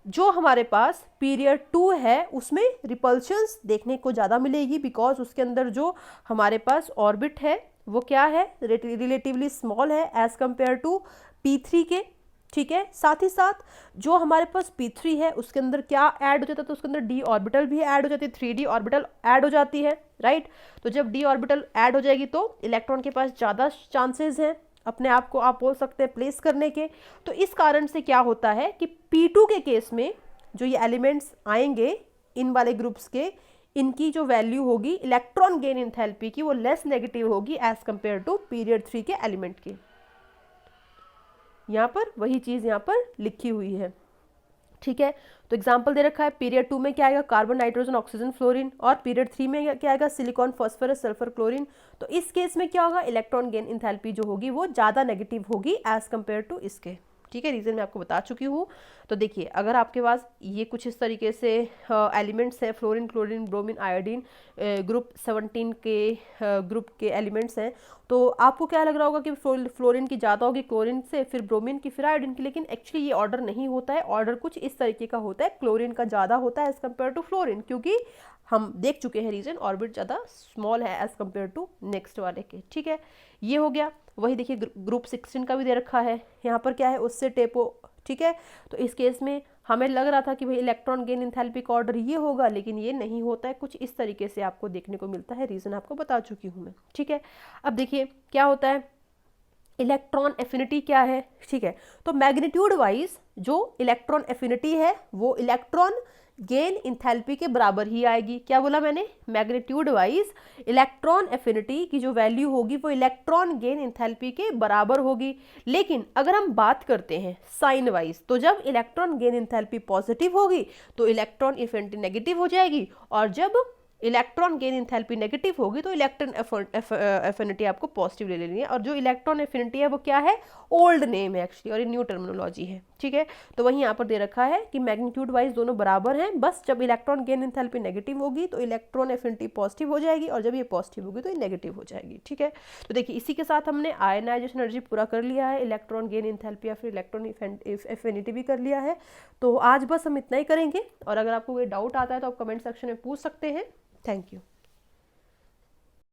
जो हमारे पास पीरियड 2 है उसमें रिपल्शंस देखने को ज़्यादा मिलेगी, बिकॉज उसके अंदर जो हमारे पास ऑर्बिट है वो क्या है, रिलेटिवली स्मॉल है एज कंपेयर टू P3 के। ठीक है, साथ ही साथ जो हमारे पास P3 है उसके अंदर क्या ऐड हो जाता है, तो उसके अंदर d ऑर्बिटल भी ऐड हो जाती है, 3d ऑर्बिटल ऐड हो जाती है, राइट। तो जब d ऑर्बिटल ऐड हो जाएगी तो इलेक्ट्रॉन के पास ज़्यादा चांसेस हैं अपने आप को, आप बोल सकते हैं, प्लेस करने के। तो इस कारण से क्या होता है कि P2 के केस में जो ये एलिमेंट्स आएंगे इन वाले ग्रुप्स के, इनकी जो वैल्यू होगी इलेक्ट्रॉन गेन इंथैल्पी की वो लेस नेगेटिव होगी एज कंपेयर टू पीरियड 3 के एलिमेंट के। यहाँ पर वही चीज़ यहाँ पर लिखी हुई है। ठीक है, तो एग्जाम्पल दे रखा है, पीरियड 2 में क्या आएगा, कार्बन, नाइट्रोजन, ऑक्सीजन, फ्लोरीन, और पीरियड 3 में क्या आएगा, सिलिकॉन, फॉस्फोरस, सल्फर, क्लोरीन। तो इस केस में क्या होगा, इलेक्ट्रॉन गेन इंथैल्पी जो होगी वो ज़्यादा नेगेटिव होगी एज कंपेयर टू इसके। ठीक है, रीज़न मैं आपको बता चुकी हूँ। तो देखिए, अगर आपके पास ये कुछ इस तरीके से एलिमेंट्स हैं, fluorine, chlorine, bromine, iodine, group 17 के ग्रुप के एलिमेंट्स हैं, तो आपको क्या लग रहा होगा कि फ्लोरीन की ज़्यादा होगी क्लोरीन से, फिर ब्रोमीन की, फिर आयोडीन की। लेकिन एक्चुअली ये ऑर्डर नहीं होता है, ऑर्डर कुछ इस तरीके का होता है, क्लोरीन का ज़्यादा होता है एज कम्पेयर टू फ्लोरीन, क्योंकि हम देख चुके हैं रीजन, ऑर्बिट ज़्यादा स्मॉल है एज कम्पेयर टू नेक्स्ट वाले के। ठीक है, ये हो गया। वही देखिए ग्रुप 16 का भी दे रखा है, यहाँ पर क्या है, उससे टेपो। ठीक है, तो इस केस में हमें लग रहा था कि भाई इलेक्ट्रॉन गेन इंथैल्पी का ऑर्डर ये होगा, लेकिन ये नहीं होता है, कुछ इस तरीके से आपको देखने को मिलता है। रीज़न आपको बता चुकी हूँ मैं। ठीक है, अब देखिए क्या होता है, इलेक्ट्रॉन एफिनिटी क्या है। ठीक है, तो मैग्नीट्यूड वाइज जो इलेक्ट्रॉन एफिनिटी है वो इलेक्ट्रॉन गेन इंथैल्पी के बराबर ही आएगी। क्या बोला मैंने, मैग्नीट्यूड वाइज इलेक्ट्रॉन एफिनिटी की जो वैल्यू होगी वो इलेक्ट्रॉन गेन इंथैल्पी के बराबर होगी। लेकिन अगर हम बात करते हैं साइन वाइज, तो जब इलेक्ट्रॉन गेन इंथैल्पी पॉजिटिव होगी तो इलेक्ट्रॉन एफिनिटी नेगेटिव हो जाएगी, और जब इलेक्ट्रॉन गेन इंथैल्पी नेगेटिव होगी तो इलेक्ट्रॉन एफिनिटी आपको पॉजिटिव ले लेनी है। और जो इलेक्ट्रॉन एफिनिटी है वो क्या है, ओल्ड नेम है एक्चुअली, और ये न्यू टर्मिनोलॉजी है। ठीक है, तो वहीं यहाँ पर दे रखा है कि मैग्नीट्यूड वाइज दोनों बराबर हैं, बस जब इलेक्ट्रॉन गेन इंथैल्पी नेगेटिव होगी तो इलेक्ट्रॉन एफिनिटी पॉजिटिव हो जाएगी, और जब ये पॉजिटिव होगी तो ये नेगेटिव हो जाएगी। ठीक है, तो देखिए इसी के साथ हमने आयनाइजेशन एनर्जी पूरा कर लिया है, इलेक्ट्रॉन गेन इंथैल्पी या फिर इलेक्ट्रॉन एफिनिटी भी कर लिया है। तो आज बस हम इतना ही करेंगे, और अगर आपको कोई डाउट आता है तो आप कमेंट सेक्शन में पूछ सकते हैं। Thank you.